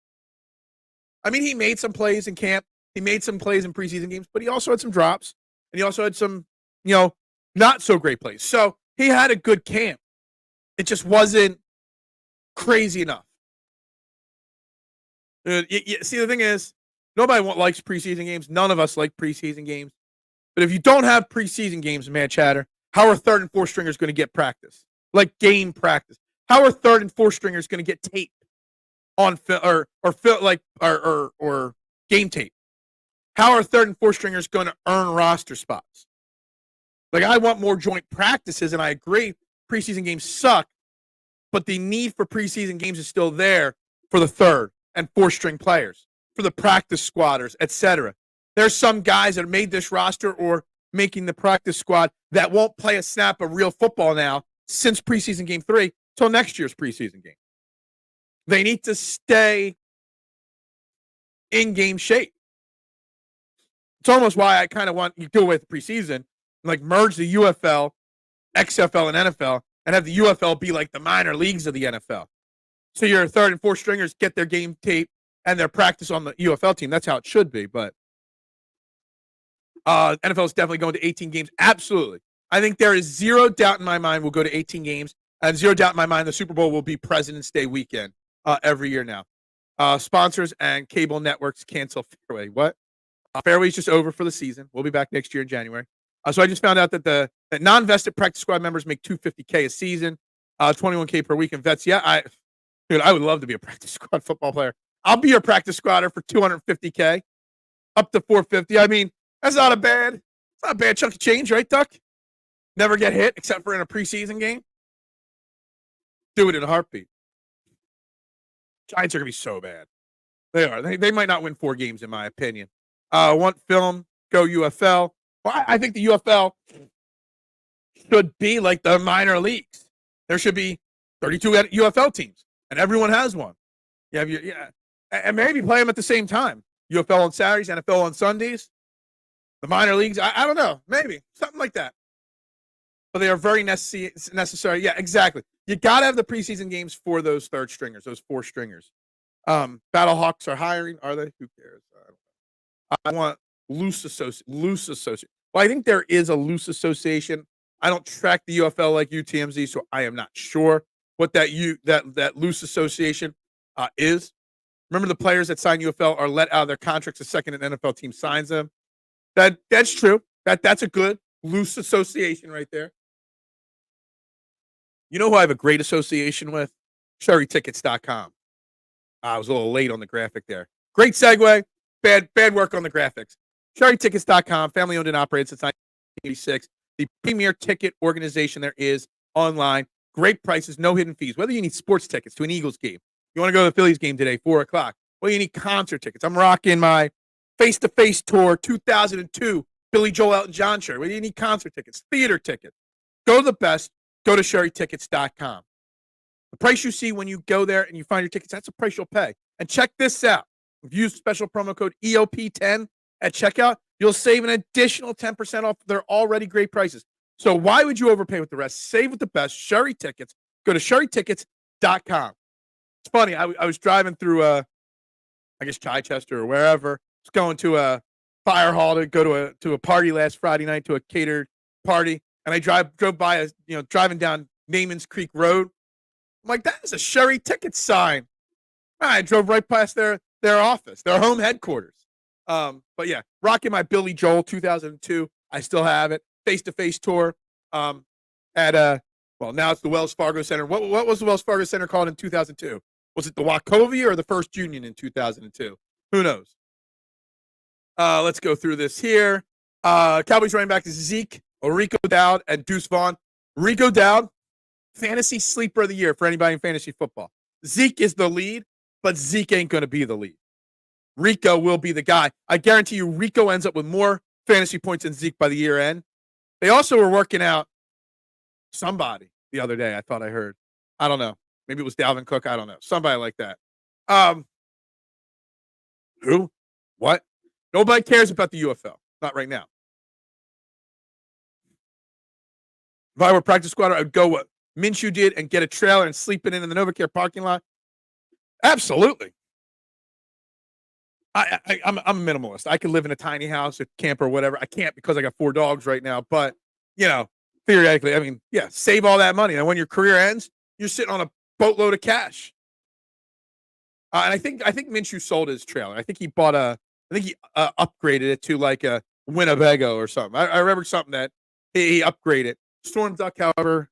I mean, he made some plays in camp. He made some plays in preseason games, but he also had some drops. And he also had some, not so great plays. So he had a good camp. It just wasn't crazy enough. See, the thing is, nobody likes preseason games. None of us like preseason games. But if you don't have preseason games, man, chatter, how are third and fourth stringers going to get practice? Like game practice. How are third and fourth stringers going to get tape on or game tape? How are third and fourth stringers going to earn roster spots? Like, I want more joint practices, and I agree preseason games suck, but the need for preseason games is still there for the third and fourth string players, for the practice squatters, etc. There's some guys that made this roster or making the practice squad that won't play a snap of real football now since preseason game 3 till next year's preseason game. They need to stay in game shape. It's almost why I kind of want you to do away with preseason, like merge the UFL, XFL, and NFL, and have the UFL be like the minor leagues of the NFL. So your third and fourth stringers get their game tape and their practice on the UFL team. That's how it should be. But NFL is definitely going to 18 games. Absolutely. I think there is zero doubt in my mind we'll go to 18 games, and zero doubt in my mind the Super Bowl will be President's Day weekend every year now. Sponsors and cable networks cancel Fairway. What? Fairway's just over for the season. We'll be back next year in January. So I just found out that that non-vested practice squad members make $250K a season, $21K per week. And vets, yeah, I would love to be a practice squad football player. I'll be your practice squatter for $250K, up to $450. I mean, it's not a bad chunk of change, right, Duck? Never get hit except for in a preseason game. Do it in a heartbeat. Giants are gonna be so bad. They are. They might not win 4 games, in my opinion. Want film? Go UFL. Well, I think the UFL should be like the minor leagues. There should be 32 UFL teams, and everyone has one. And maybe play them at the same time. UFL on Saturdays, NFL on Sundays. The minor leagues, I don't know, maybe something like that. But they are very necessary. Yeah, exactly. You got to have the preseason games for those third stringers, those 4 stringers. Battlehawks are hiring, are they? Who cares? I want loose association. Well, I think there is a loose association. I don't track the UFL like UTMZ, so I am not sure what that loose association is. Remember, the players that sign UFL are let out of their contracts the second an NFL team signs them. That's true. That's a good loose association right there. You know who I have a great association with? SherryTickets.com. I was a little late on the graphic there. Great segue. Bad work on the graphics. SherryTickets.com, family owned and operated since 1986. The premier ticket organization there is online. Great prices, no hidden fees. Whether you need sports tickets to an Eagles game, you want to go to the Phillies game today, 4 o'clock. Well, you need concert tickets. I'm rocking my face-to-face tour 2002 Billy Joel Elton John shirt. Whether you need concert tickets, theater tickets, go to the best. Go to SherryTickets.com. The price you see when you go there and you find your tickets, that's the price you'll pay. And check this out. If you use special promo code EOP10 at checkout, you'll save an additional 10% off their already great prices. So why would you overpay with the rest? Save with the best. Sherry Tickets. Go to SherryTickets.com. It's funny. I was driving through, I guess, Chichester or wherever, was going to a fire hall to go to a party last Friday night, to a catered party, and I drove by driving down Naaman's Creek Road. I'm like, that is a Sherry ticket sign. I drove right past their office, their home headquarters. But yeah, rocking my Billy Joel 2002. I still have it. Face-to-face tour at well, now it's the Wells Fargo Center. What was the Wells Fargo Center called in 2002? Was it the Wachovia or the First Union in 2002? Who knows? Let's go through this here. Cowboys running back is Zeke, Rico Dowd, and Deuce Vaughn. Rico Dowd, fantasy sleeper of the year for anybody in fantasy football. Zeke is the lead, but Zeke ain't going to be the lead. Rico will be the guy. I guarantee you Rico ends up with more fantasy points than Zeke by the year end. They also were working out somebody the other day, I thought I heard. I don't know. Maybe it was Dalvin Cook. I don't know. Somebody like that. Who? What? Nobody cares about the UFL. Not right now. If I were practice squad, I'd go what Minshew did and get a trailer and sleep it in the NovaCare parking lot. Absolutely. I'm a minimalist. I could live in a tiny house, a camper, whatever. I can't because I got 4 dogs right now. But, theoretically, I mean, yeah, save all that money. And when your career ends, you're sitting on a boatload of cash. And I think Minshew sold his trailer. I think he upgraded it to like a Winnebago or something. I remember something that he upgraded. Storm Duck, however,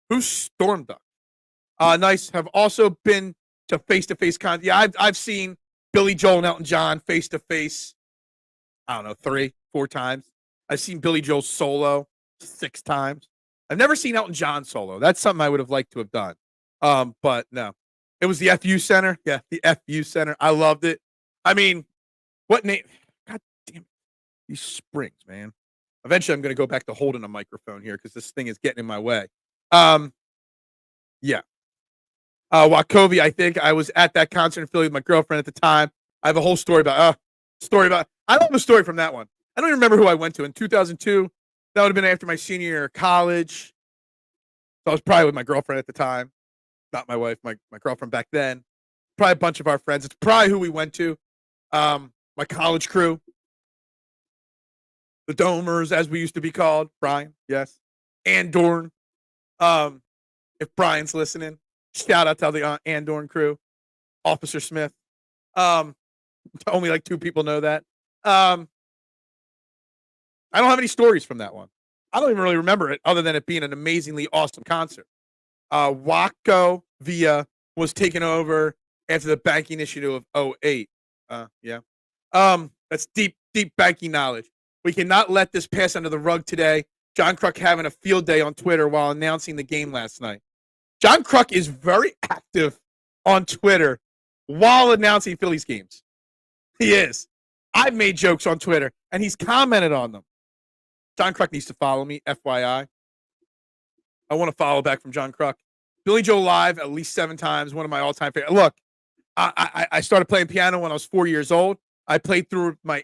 who's Storm Duck? Nice. Have also been to face-to-face content. Yeah, I've seen Billy Joel and Elton John face-to-face, I don't know, 3-4 times. I've seen Billy Joel solo 6 times. I've never seen Elton John solo. That's something I would have liked to have done. But no. It was the FU Center. Yeah, the FU Center. I loved it. I mean, what name? God damn it. These springs, man. Eventually, I'm going to go back to holding a microphone here because this thing is getting in my way. Yeah. Wachovia, I think I was at that concert in Philly with my girlfriend at the time. I have a whole story about, I don't have a story from that one. I don't even remember who I went to in 2002. That would have been after my senior year of college. So I was probably with my girlfriend at the time. Not my wife, my girlfriend back then. Probably a bunch of our friends. It's probably who we went to. My college crew. The Domers, as we used to be called. Brian, yes. Andorn. If Brian's listening, shout out to the Andorn crew. Officer Smith. Only like 2 people know that. I don't have any stories from that one. I don't even really remember it other than it being an amazingly awesome concert. Wachovia was taken over after the banking issue of 08. Yeah. That's deep banking knowledge. We cannot let this pass under the rug today. John Kruk having a field day on Twitter while announcing the game last night. John Kruk is very active on Twitter while announcing Phillies games. He is. I've made jokes on Twitter, and he's commented on them. John Kruk needs to follow me, FYI. I want to follow back from John Kruk. Billy Joel live at least 7 times. One of my all-time favorite. Look, I started playing piano when I was 4 years old. I played through my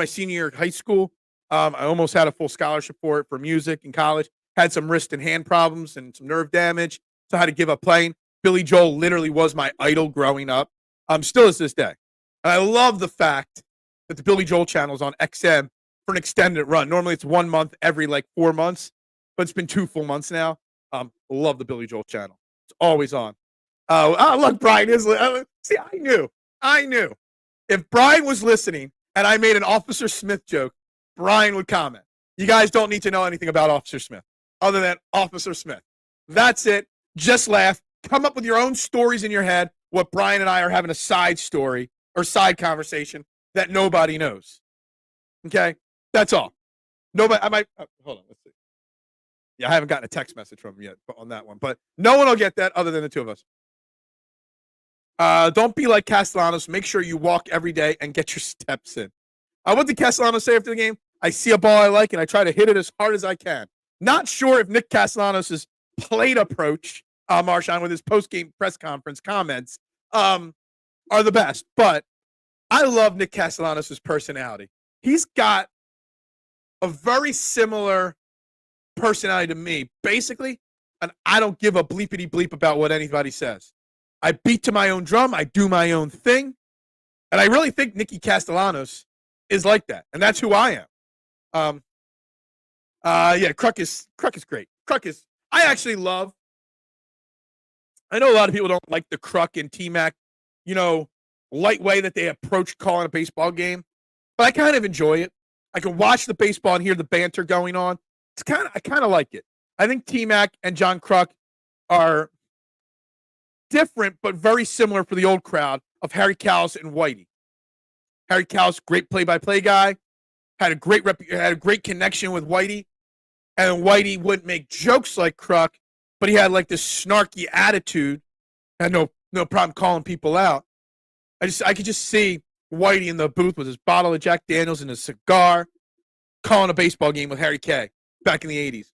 senior year of high school. I almost had a full scholarship for it for music in college. Had some wrist and hand problems and some nerve damage, so I had to give up playing. Billy Joel literally was my idol growing up. Still is this day. And I love the fact that the Billy Joel channel is on XM for an extended run. Normally it's 1 month every 4 months, but it's been 2 full months now. Love the Billy Joel channel. It's always on. Look, Brian is. See, I knew. If Brian was listening and I made an Officer Smith joke, Brian would comment. You guys don't need to know anything about Officer Smith other than Officer Smith. That's it. Just laugh. Come up with your own stories in your head. What Brian and I are having a side story or side conversation that nobody knows. Okay? That's all. Nobody, I might, hold on, let's see. Yeah, I haven't gotten a text message from him yet on that one, but no one will get that other than the 2 of us. Don't be like Castellanos. Make sure you walk every day and get your steps in. What did Castellanos say after the game? I see a ball I like, and I try to hit it as hard as I can. Not sure if Nick Castellanos' plate approach, Marshawn, with his post-game press conference comments are the best, but I love Nick Castellanos' personality. He's got a very similar personality to me, basically, and I don't give a bleepity bleep about what anybody says. I beat to my own drum. I do my own thing. And I really think Nicky Castellanos is like that, and that's who I am. Yeah, Kruk is great. Kruk is. I actually love. I know a lot of people don't like the Kruk and T-Mac, light way that they approach calling a baseball game, but I kind of enjoy it. I can watch the baseball and hear the banter going on. I kind of like it. I think T-Mac and John Kruk are different, but very similar for the old crowd of Harry Kalas and Whitey. Harry Kalas, great play-by-play guy, had a great connection with Whitey, and Whitey wouldn't make jokes like Kruk, but he had like this snarky attitude. Had no problem calling people out. I could just see Whitey in the booth with his bottle of Jack Daniels and his cigar, calling a baseball game with Harry K. back in the 80s.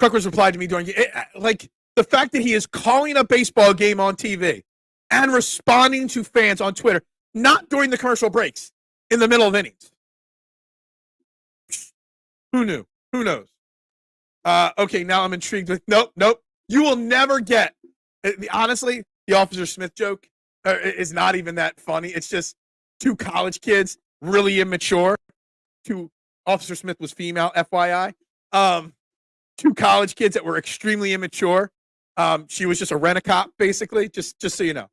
Kruk was replied to me during like the fact that he is calling a baseball game on TV and responding to fans on Twitter, not during the commercial breaks, in the middle of innings. Who knew? Who knows? Okay, now I'm intrigued with nope. You will never get. Honestly, the Officer Smith joke is not even that funny. It's just two college kids, really immature. Officer Smith was female, FYI. Two college kids that were extremely immature. She was just a rent-a-cop, basically, just so you know.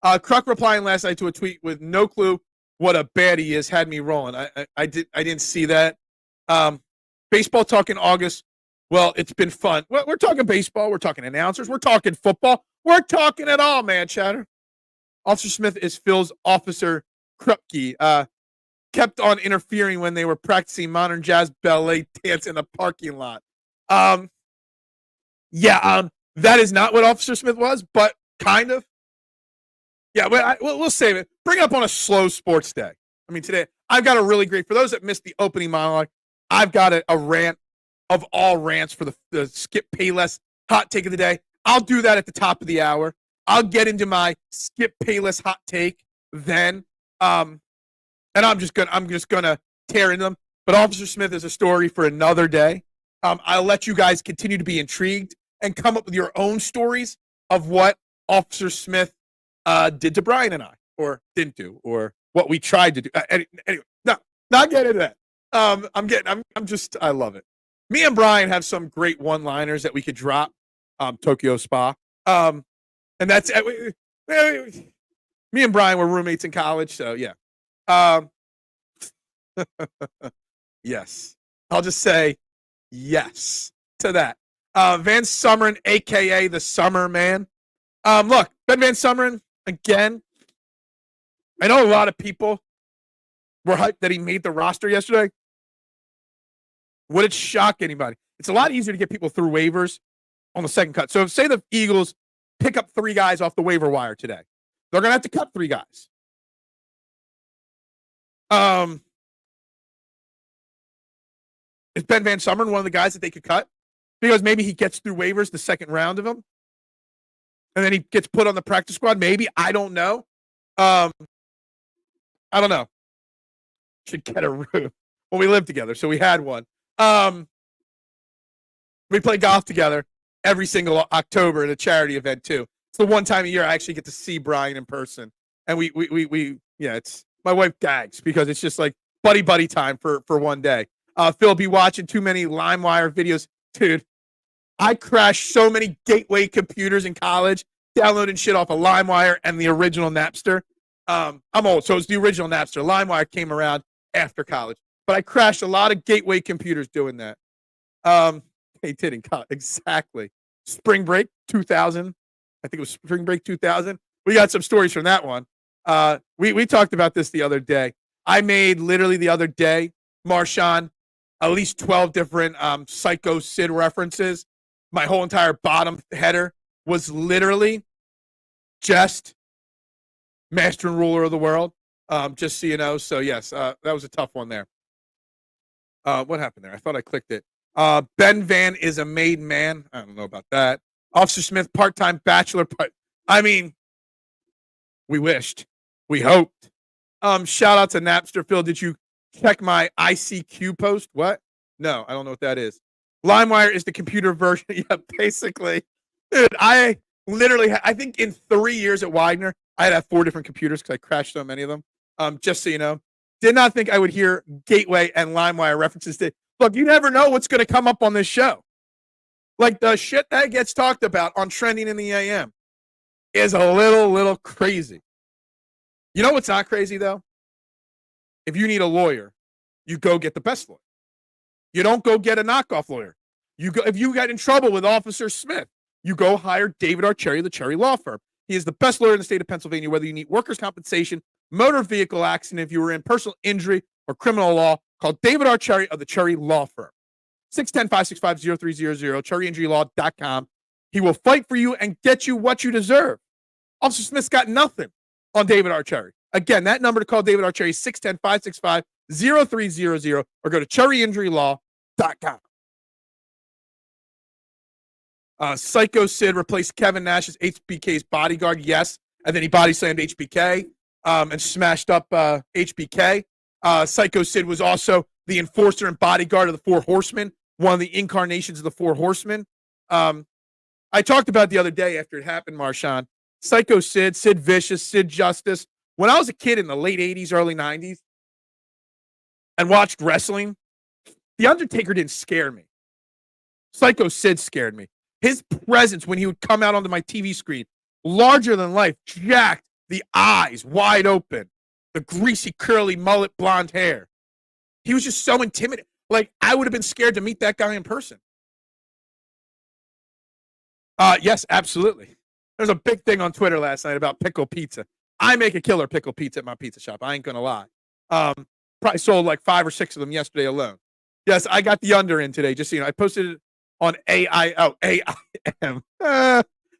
Kruk replying last night to a tweet with no clue what a baddie he is had me rolling. I didn't see that. Baseball talk in August. Well, it's been fun. We're talking baseball. We're talking announcers. We're talking football. We're talking it all, man, Chatter. Officer Smith is Phil's Officer Krupke. Kept on interfering when they were practicing modern jazz ballet dance in the parking lot. That is not what Officer Smith was, but kind of. Yeah, but we'll save it. Bring it up on a slow sports day. I mean, today, I've got a really great, for those that missed the opening monologue, I've got a rant of all rants for the Skip Payless hot take of the day. I'll do that at the top of the hour. I'll get into my Skip Payless hot take then. And I'm just gonna tear into them. But Officer Smith is a story for another day. I'll let you guys continue to be intrigued and come up with your own stories of what Officer Smith did to Brian and I, or didn't do, or what we tried to do. Anyway, no, not get into that. I love it. Me and Brian have some great one-liners that we could drop. Tokyo Spa. And that's me and Brian were roommates in college, so yeah. Yes. I'll just say yes to that. Van Summeren, a.k.a. the Summer Man. Look, Ben Van Summeren, again, I know a lot of people were hyped that he made the roster yesterday. Would it shock anybody? It's a lot easier to get people through waivers on the second cut. So if, say, the Eagles pick up 3 guys off the waiver wire today, they're going to have to cut 3 guys. Is Ben Van Summeren one of the guys that they could cut? Because maybe he gets through waivers the second round of them, and then he gets put on the practice squad. Maybe. I don't know. I don't know. Should get a room. Well, we lived together, so we had one. We play golf together every single October at a charity event too. It's the one time a year I actually get to see Brian in person, and we it's my wife gags because it's just like buddy time for one day. Phil be watching too many LimeWire videos, dude. I crashed so many gateway computers in college, downloading shit off of LimeWire and the original Napster. I'm old, so it's the original Napster. LimeWire came around after college, but I crashed a lot of gateway computers doing that. He did in college. Exactly. Spring Break 2000. I think it was Spring Break 2000. We got some stories from that one. We talked about this the other day. I made literally the other day, Marshawn, at least 12 different Psycho Sid references. My whole entire bottom header was literally just Master and Ruler of the World, just so you know. So, yes, that was a tough one there. What happened there? I thought I clicked it. Ben Van is a made man. I don't know about that. Officer Smith, part-time bachelor. I mean, we wished. We hoped. Shout out to Napster. Phil, did you check my ICQ post? What? No, I don't know what that is. LimeWire is the computer version. Yeah, basically. Dude, I literally, I think in 3 years at Widener, I had to have 4 different computers because I crashed so many of them. Just so you know. Did not think I would hear Gateway and LimeWire references to. Look, you never know what's going to come up on this show. Like the shit that gets talked about on Trending in the AM is a little crazy. You know what's not crazy, though? If you need a lawyer, you go get the best lawyer. You don't go get a knockoff lawyer. You go if you got in trouble with Officer Smith, you go hire David Archerry, the Cherry Law Firm. He is the best lawyer in the state of Pennsylvania, whether you need workers' compensation, motor vehicle accident, if you were in personal injury or criminal law, call David Archerry of the Cherry Law Firm. 610-565-0300, cherryinjurylaw.com. He will fight for you and get you what you deserve. Officer Smith's got nothing on David Archerry. Again, that number to call David Archerry is 610-565-0300 or go to cherryinjurylaw.com. Psycho Sid replaced Kevin Nash as HBK's bodyguard, yes. And then he body slammed HBK and smashed up HBK. Psycho Sid was also the enforcer and bodyguard of the Four Horsemen, one of the incarnations of the Four Horsemen. I talked about the other day after it happened, Marshawn. Psycho Sid, Sid Vicious, Sid Justice. When I was a kid in the late 80s, early 90s, and watched wrestling, The Undertaker didn't scare me. Psycho Sid scared me. His presence when he would come out onto my TV screen, larger than life, jacked, the eyes wide open, the greasy, curly, mullet, blonde hair. He was just so intimidating. Like, I would have been scared to meet that guy in person. Yes, absolutely. There's a big thing on Twitter last night about pickle pizza. I make a killer pickle pizza at my pizza shop. I ain't going to lie. Probably sold like 5 or 6 of them yesterday alone. Yes, I got the under in today. Just so you know, I posted it on AIM.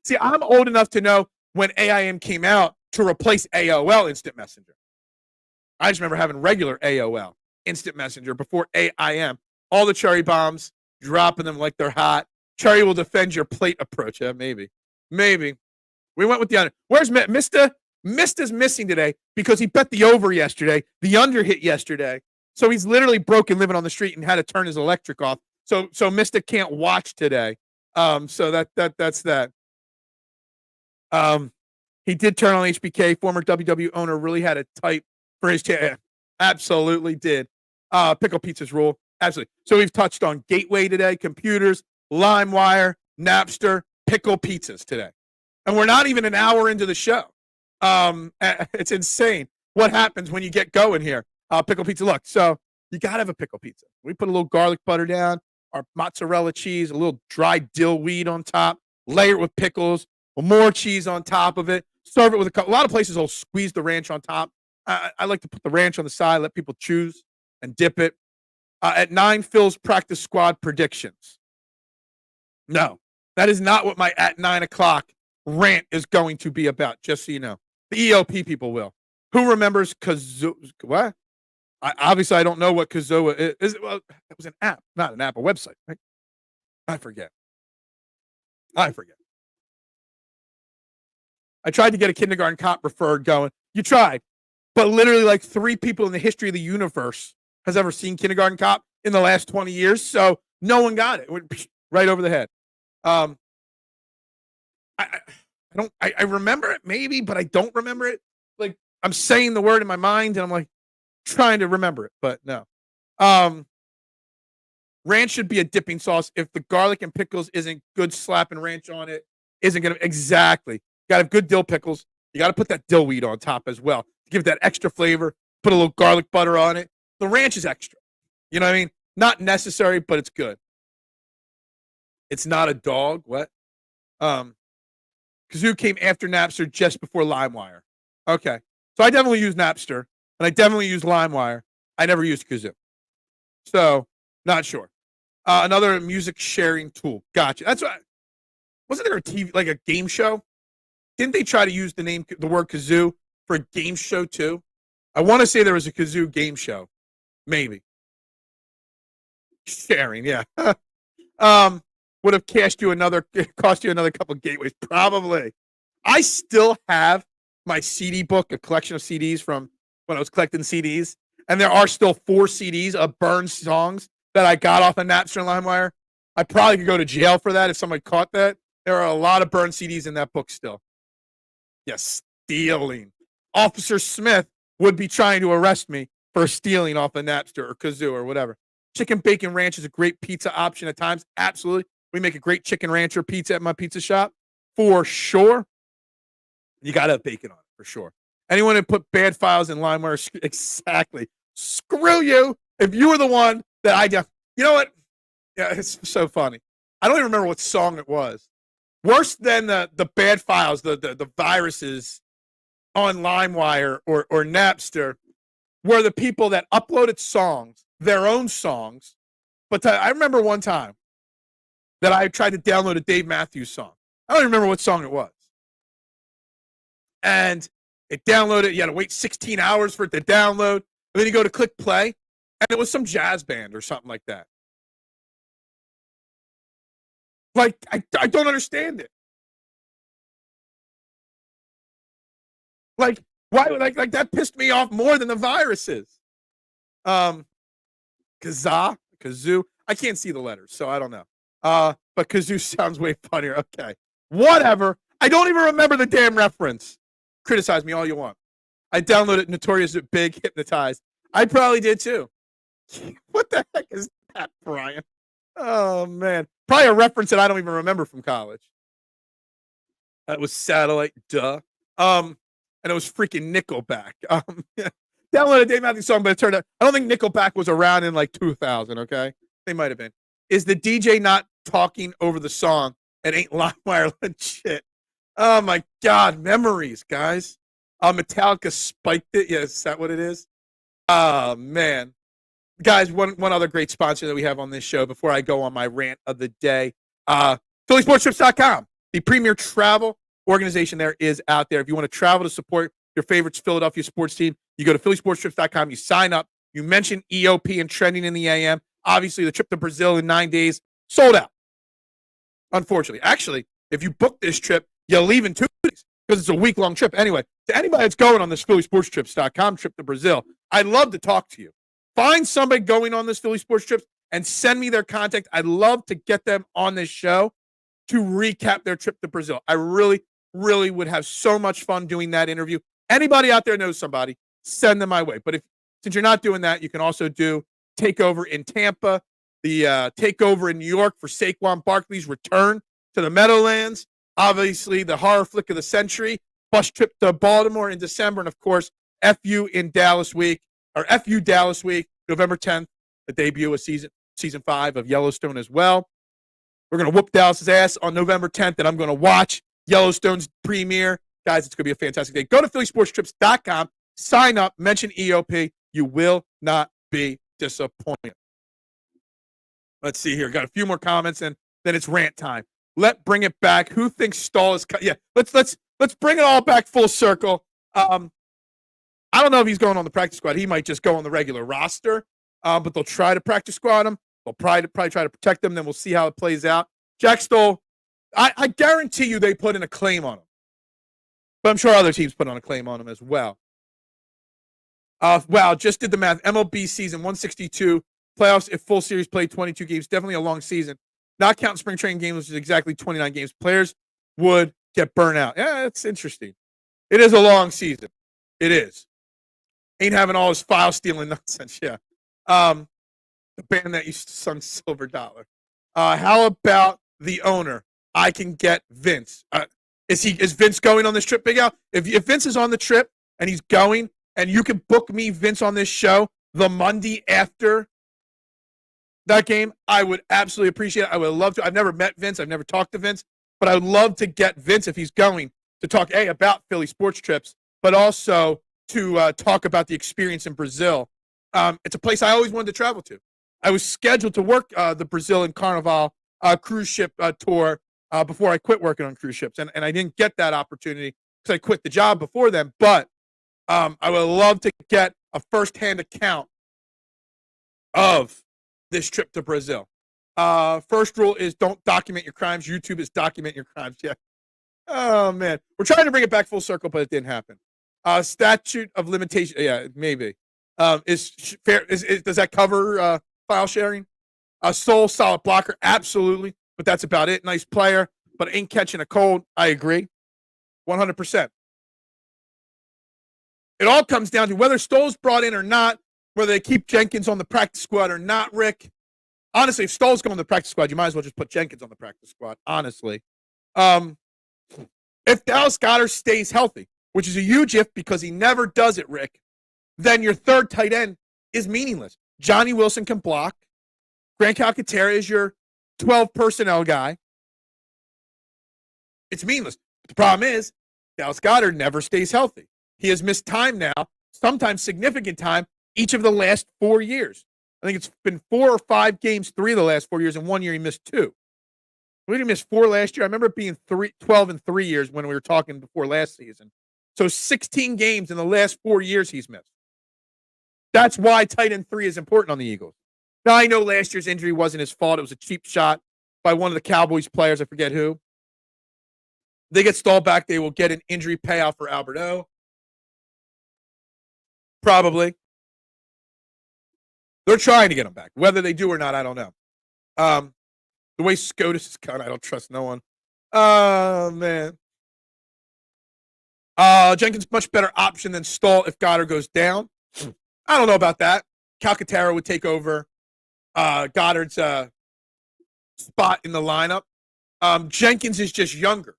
See, I'm old enough to know when AIM came out to replace AOL Instant Messenger. I just remember having regular AOL Instant Messenger before AIM. All the cherry bombs, dropping them like they're hot. Cherry will defend your plate approach. Yeah, maybe. We went with the under. Where's Mr.? Mista's missing today because he bet the over yesterday. The under hit yesterday. So he's literally broken living on the street and had to turn his electric off. So Mista can't watch today. So that's that. He did turn on HBK. Former WWE owner really had it tight for his chair. Absolutely did. Pickle Pizza's rule. Absolutely. So we've touched on Gateway today, computers, LimeWire, Napster, Pickle Pizzas today. And we're not even an hour into the show. It's insane what happens when you get going here. Pickle Pizza. Look, so you got to have a pickle pizza. We put a little garlic butter down, our mozzarella cheese, a little dry dill weed on top, layer it with pickles, more cheese on top of it, serve it with a lot of places will squeeze the ranch on top. I like to put the ranch on the side, let people choose and dip it. At 9, Phil's practice squad predictions. No, that is not what my at 9 o'clock rant is going to be about, just so you know. The EOP people will. Who remembers Kazoo? What? Obviously, I don't know what Kazoa is. Well, it was an app, not an app, a website, right? I forget. I tried to get a kindergarten cop referred going. You tried. But literally like 3 people in the history of the universe has ever seen kindergarten cop in the last 20 years. So no one got it. It went right over the head. I remember it maybe, but I don't remember it. Like I'm saying the word in my mind and I'm like trying to remember it, but no. Ranch should be a dipping sauce. If the garlic and pickles isn't good, slapping ranch on it isn't going to exactly. You got to have good dill pickles. You got to put that dill weed on top as well to give that extra flavor. Put a little garlic butter on it. The ranch is extra. You know what I mean? Not necessary, but it's good. It's not a dog. What? Kazoo came after Napster just before LimeWire. Okay. So I definitely use Napster, and I definitely use LimeWire. I never used Kazoo. So, not sure. Another music sharing tool. Gotcha. That's what. Wasn't there a TV, like a game show? Didn't they try to use the word Kazoo for a game show too? I want to say there was a Kazoo game show. Maybe. Sharing, yeah. Would have cost you another couple of gateways. Probably. I still have my CD book, a collection of CDs from when I was collecting CDs. And there are still 4 CDs of burned songs that I got off of Napster and LimeWire. I probably could go to jail for that if somebody caught that. There are a lot of burned CDs in that book still. Yes. stealing. Officer Smith would be trying to arrest me for stealing off a Napster or Kazoo or whatever. Chicken Bacon Ranch is a great pizza option at times. Absolutely. We make a great chicken rancher pizza at my pizza shop for sure. You got to have bacon on it for sure. Anyone who put bad files in LimeWire, exactly. Screw you. If you were the one that I got, you know what? Yeah, it's so funny. I don't even remember what song it was. Worse than the bad files, the viruses on LimeWire or Napster were the people that uploaded songs, their own songs. But I remember one time that I tried to download a Dave Matthews song. I don't even remember what song it was. And it downloaded. You had to wait 16 hours for it to download. And then you go to click play, and it was some jazz band or something like that. Like, I don't understand it. Like, why? Like that pissed me off more than the viruses. Kazoo. I can't see the letters, so I don't know. But Kazoo sounds way funnier. Okay, whatever. I don't even remember the damn reference. Criticize me all you want. I downloaded Notorious Big Hypnotized. I probably did too. What the heck is that, Brian? Oh man, probably a reference that I don't even remember from college. That was Satellite, duh. And it was freaking Nickelback. Downloaded a Dave Matthews song, but it turned out I don't think Nickelback was around in like 2000. Okay, they might have been. Is the DJ not talking over the song? It ain't LimeWire legit. Oh my God, memories, guys. Metallica spiked it. Yeah, is that what it is? Oh man, guys. One other great sponsor that we have on this show before I go on my rant of the day. PhillySportsTrips.com, the premier travel organization there is out there. If you want to travel to support your favorite Philadelphia sports team, you go to PhillySportsTrips.com. You sign up. You mention EOP and trending in the AM. Obviously, the trip to Brazil in 9 days sold out. Unfortunately, actually, if you book this trip, you leave in 2 days because it's a week-long trip. Anyway, to anybody that's going on this PhillySportsTrips.com trip to Brazil, I'd love to talk to you. Find somebody going on this Philly Sports Trips and send me their contact. I'd love to get them on this show to recap their trip to Brazil. I really, really would have so much fun doing that interview. Anybody out there knows somebody, send them my way. But since you're not doing that, you can also do Takeover in Tampa, the Takeover in New York for Saquon Barkley's return to the Meadowlands. Obviously, the horror flick of the century, bus trip to Baltimore in December, and of course, FU Dallas Week, November 10th, the debut of season 5 of Yellowstone as well. We're going to whoop Dallas's ass on November 10th, and I'm going to watch Yellowstone's premiere. Guys, it's going to be a fantastic day. Go to PhillySportsTrips.com, sign up, mention EOP. You will not be disappointed. Let's see here. Got a few more comments, and then it's rant time. Bring it back. Who thinks Stahl is? Yeah, let's bring it all back full circle. I don't know if he's going on the practice squad. He might just go on the regular roster, but they'll try to practice squad him. They'll probably try to protect him. Then we'll see how it plays out. Jack Stoll, I guarantee you they put in a claim on him, but I'm sure other teams put on a claim on him as well. Wow, just did the math. MLB season 162 playoffs. If full series played 22 games, definitely a long season. Not counting spring training games, which is exactly 29 games. Players would get burnt out. Yeah, it's interesting. It is a long season. It is. Ain't having all his file stealing nonsense. Yeah. The band that used to sing Silver Dollar. How about the owner? I can get Vince. Is Vince going on this trip, Big Al? If Vince is on the trip and he's going, and you can book me Vince on this show the Monday after that game, I would absolutely appreciate it. I would love to. I've never met Vince. I've never talked to Vince, but I would love to get Vince if he's going to talk about Philly Sports Trips, but also to talk about the experience in Brazil. It's a place I always wanted to travel to. I was scheduled to work the Brazilian Carnival cruise ship tour before I quit working on cruise ships, and I didn't get that opportunity because I quit the job before then. But I would love to get a firsthand account of this trip to Brazil. First rule is don't document your crimes. YouTube is document your crimes. Yeah. Oh man, we're trying to bring it back full circle, but it didn't happen. Statute of limitation. Yeah, maybe. Is fair? Does that cover file sharing? Sole solid blocker, absolutely, but that's about it. Nice player, but ain't catching a cold. I agree, 100%. It all comes down to whether Stoll's brought in or not, whether they keep Jenkins on the practice squad or not, Rick. Honestly, if Stoll's going on the practice squad, you might as well just put Jenkins on the practice squad, honestly. If Dallas Goedert stays healthy, which is a huge if because he never does it, Rick, then your third tight end is meaningless. Johnny Wilson can block. Grant Calcaterra is your 12 personnel guy. It's meaningless. The problem is Dallas Goedert never stays healthy. He has missed time now, sometimes significant time, each of the last 4 years. I think it's been 4 or 5 games, 3 of the last 4 years, and 1 year he missed 2. We didn't miss 4 last year. I remember it being 12 and 3 years when we were talking before last season. So 16 games in the last 4 years he's missed. That's why tight end 3 is important on the Eagles. Now, I know last year's injury wasn't his fault. It was a cheap shot by one of the Cowboys players. I forget who. They get Stoll back. They will get an injury payout for Alberto. Probably. They're trying to get him back. Whether they do or not, I don't know. The way SCOTUS is cut, I don't trust no one. Oh, man. Jenkins, much better option than Stoll if Goddard goes down. I don't know about that. Calcaterra would take over Goddard's spot in the lineup. Jenkins is just younger.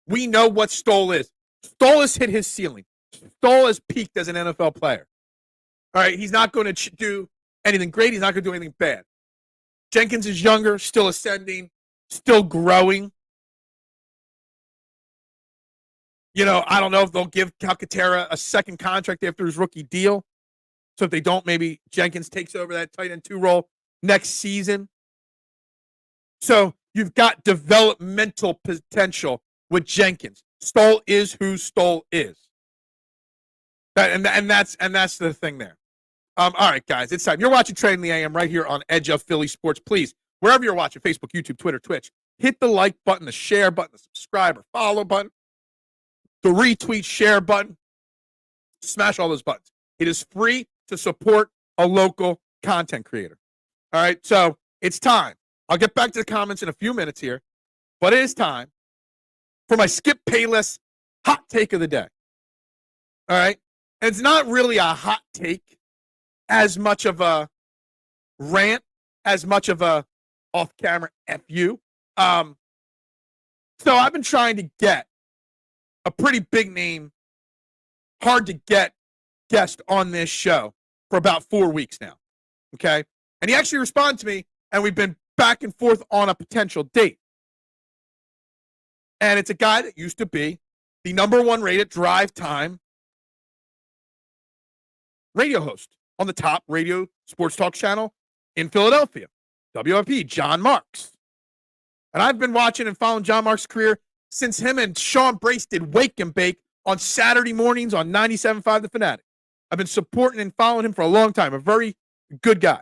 We know what Stoll is. Stoll has hit his ceiling. Stoll has peaked as an NFL player. All right, he's not going to do anything great. He's not going to do anything bad. Jenkins is younger, still ascending, still growing. You know, I don't know if they'll give Calcaterra a second contract after his rookie deal. So if they don't, maybe Jenkins takes over that tight end 2 role next season. So you've got developmental potential with Jenkins. Stoll is who Stoll is. And that's the thing there. All right, guys, it's time. You're watching Trending the AM right here on Edge of Philly Sports. Please, wherever you're watching, Facebook, YouTube, Twitter, Twitch, hit the like button, the share button, the subscribe or follow button, the retweet, share button. Smash all those buttons. It is free to support a local content creator. All right, so it's time. I'll get back to the comments in a few minutes here, but it is time for my Skip Payless hot take of the day. All right, and it's not really a hot take as much of a rant, as much of a off-camera FU. So I've been trying to get a pretty big name, hard to get guest on this show for about 4 weeks now, okay? And he actually responded to me, and we've been back and forth on a potential date. And it's a guy that used to be the #1 rated drive time radio host on the top radio sports talk channel in Philadelphia, WIP, John Marks. And I've been watching and following John Marks' career since him and Sean Brace did Wake and Bake on Saturday mornings on 97.5 The Fanatic. I've been supporting and following him for a long time, a very good guy.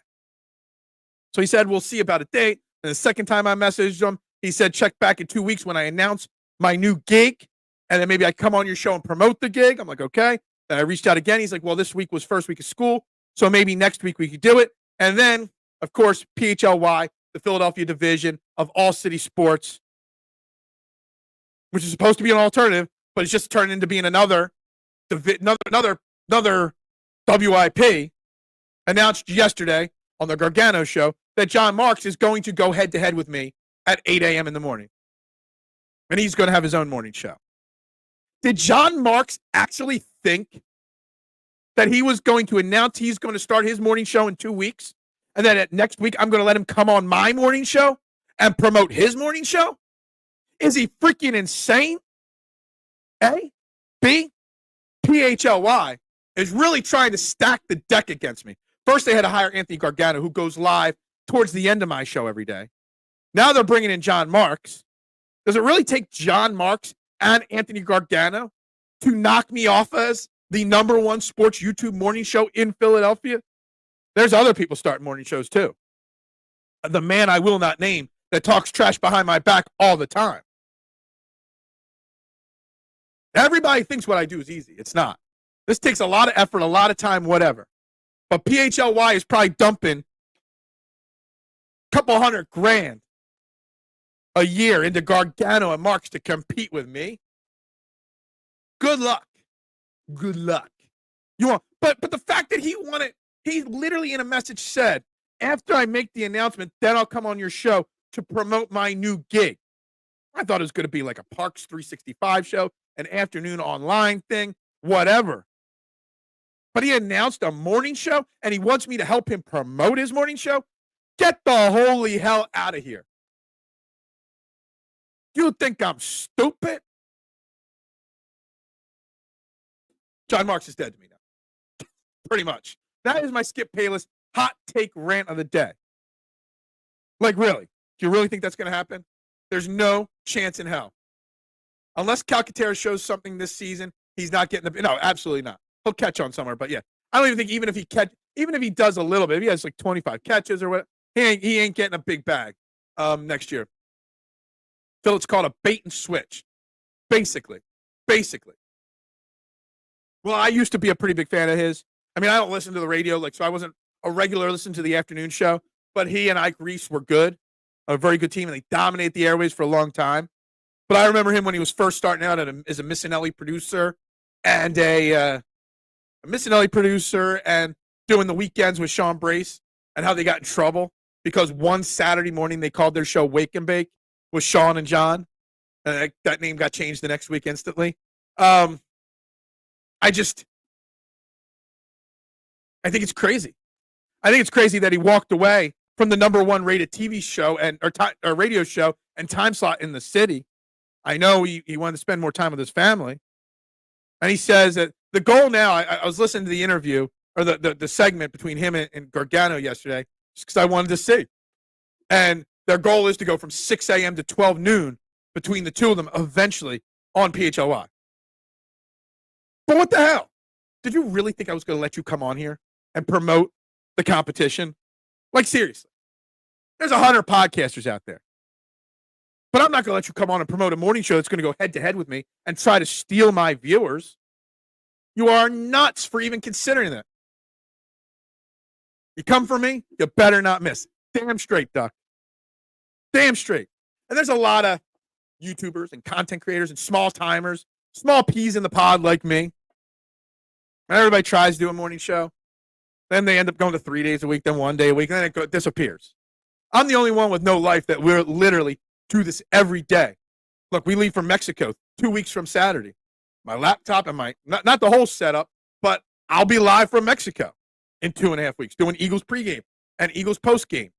So he said, we'll see about a date. And the second time I messaged him, he said, check back in 2 weeks when I announce my new gig. And then maybe I come on your show and promote the gig. I'm like, okay. Then I reached out again. He's like, well, this week was first week of school, so maybe next week we could do it. And then, of course, PHLY, the Philadelphia division of All City Sports, which is supposed to be an alternative, but it's just turned into being another WIP, announced yesterday on the Gargano show that John Marks is going to go head-to-head with me at 8 a.m. in the morning. And he's going to have his own morning show. Did John Marks actually think that he was going to announce he's going to start his morning show in 2 weeks, and then next week I'm going to let him come on my morning show and promote his morning show? Is he freaking insane? A? B? PHLY is really trying to stack the deck against me. First, they had to hire Anthony Gargano, who goes live towards the end of my show every day. Now they're bringing in John Marks. Does it really take John Marks and Anthony Gargano to knock me off as the #1 sports YouTube morning show in Philadelphia? There's other people starting morning shows too. The man I will not name that talks trash behind my back all the time. Everybody thinks what I do is easy. It's not. This takes a lot of effort, a lot of time, whatever. But PHLY is probably dumping a couple $100,000 a year into Gargano and Marks to compete with me. Good luck. Good luck. But the fact that he wanted, he literally in a message said, after I make the announcement, then I'll come on your show to promote my new gig. I thought it was going to be like a Parks 365 show, an afternoon online thing, whatever. But he announced a morning show and he wants me to help him promote his morning show. Get the holy hell out of here. You think I'm stupid? John Marks is dead to me now. Pretty much. That is my Skip Bayless hot take rant of the day. Like, really? Do you really think that's going to happen? There's no chance in hell. Unless Calcaterra shows something this season, he's not getting the. No, absolutely not. He'll catch on somewhere, but yeah, I don't even think even if he does a little bit, if he has like 25 catches or what, he ain't getting a big bag next year. So it's called a bait and switch, basically. Well, I used to be a pretty big fan of his. I mean, I don't listen to the radio, so I wasn't a regular listen to the afternoon show, but he and Ike Reese were good, a very good team, and they dominated the airways for a long time. But I remember him when he was first starting out as a Missinelli producer and a Missinelli producer and doing the weekends with Sean Bryce and how they got in trouble because one Saturday morning they called their show Wake and Bake with Sean and John. And that name got changed the next week instantly. I think it's crazy. I think it's crazy that he walked away from the number one rated TV show or radio show and time slot in the city. I know he wanted to spend more time with his family. And he says that the goal now, I was listening to the interview or the segment between him and Gargano yesterday just because I wanted to see. And their goal is to go from 6 a.m. to 12 noon between the two of them eventually on PHLY. But what the hell? Did you really think I was going to let you come on here and promote the competition? Like, seriously. There's 100 podcasters out there. But I'm not going to let you come on and promote a morning show that's going to go head-to-head with me and try to steal my viewers. You are nuts for even considering that. You come for me, you better not miss it. Damn straight, Duck. Damn straight. And there's a lot of YouTubers and content creators and small-timers, small peas in the pod like me. And everybody tries to do a morning show. Then they end up going to 3 days a week, then 1 day a week, and then it disappears. I'm the only one with no life that we're literally do this every day. Look, we leave for Mexico 2 weeks from Saturday. My laptop and not the whole setup, but I'll be live from Mexico in 2.5 weeks doing Eagles pregame and Eagles postgame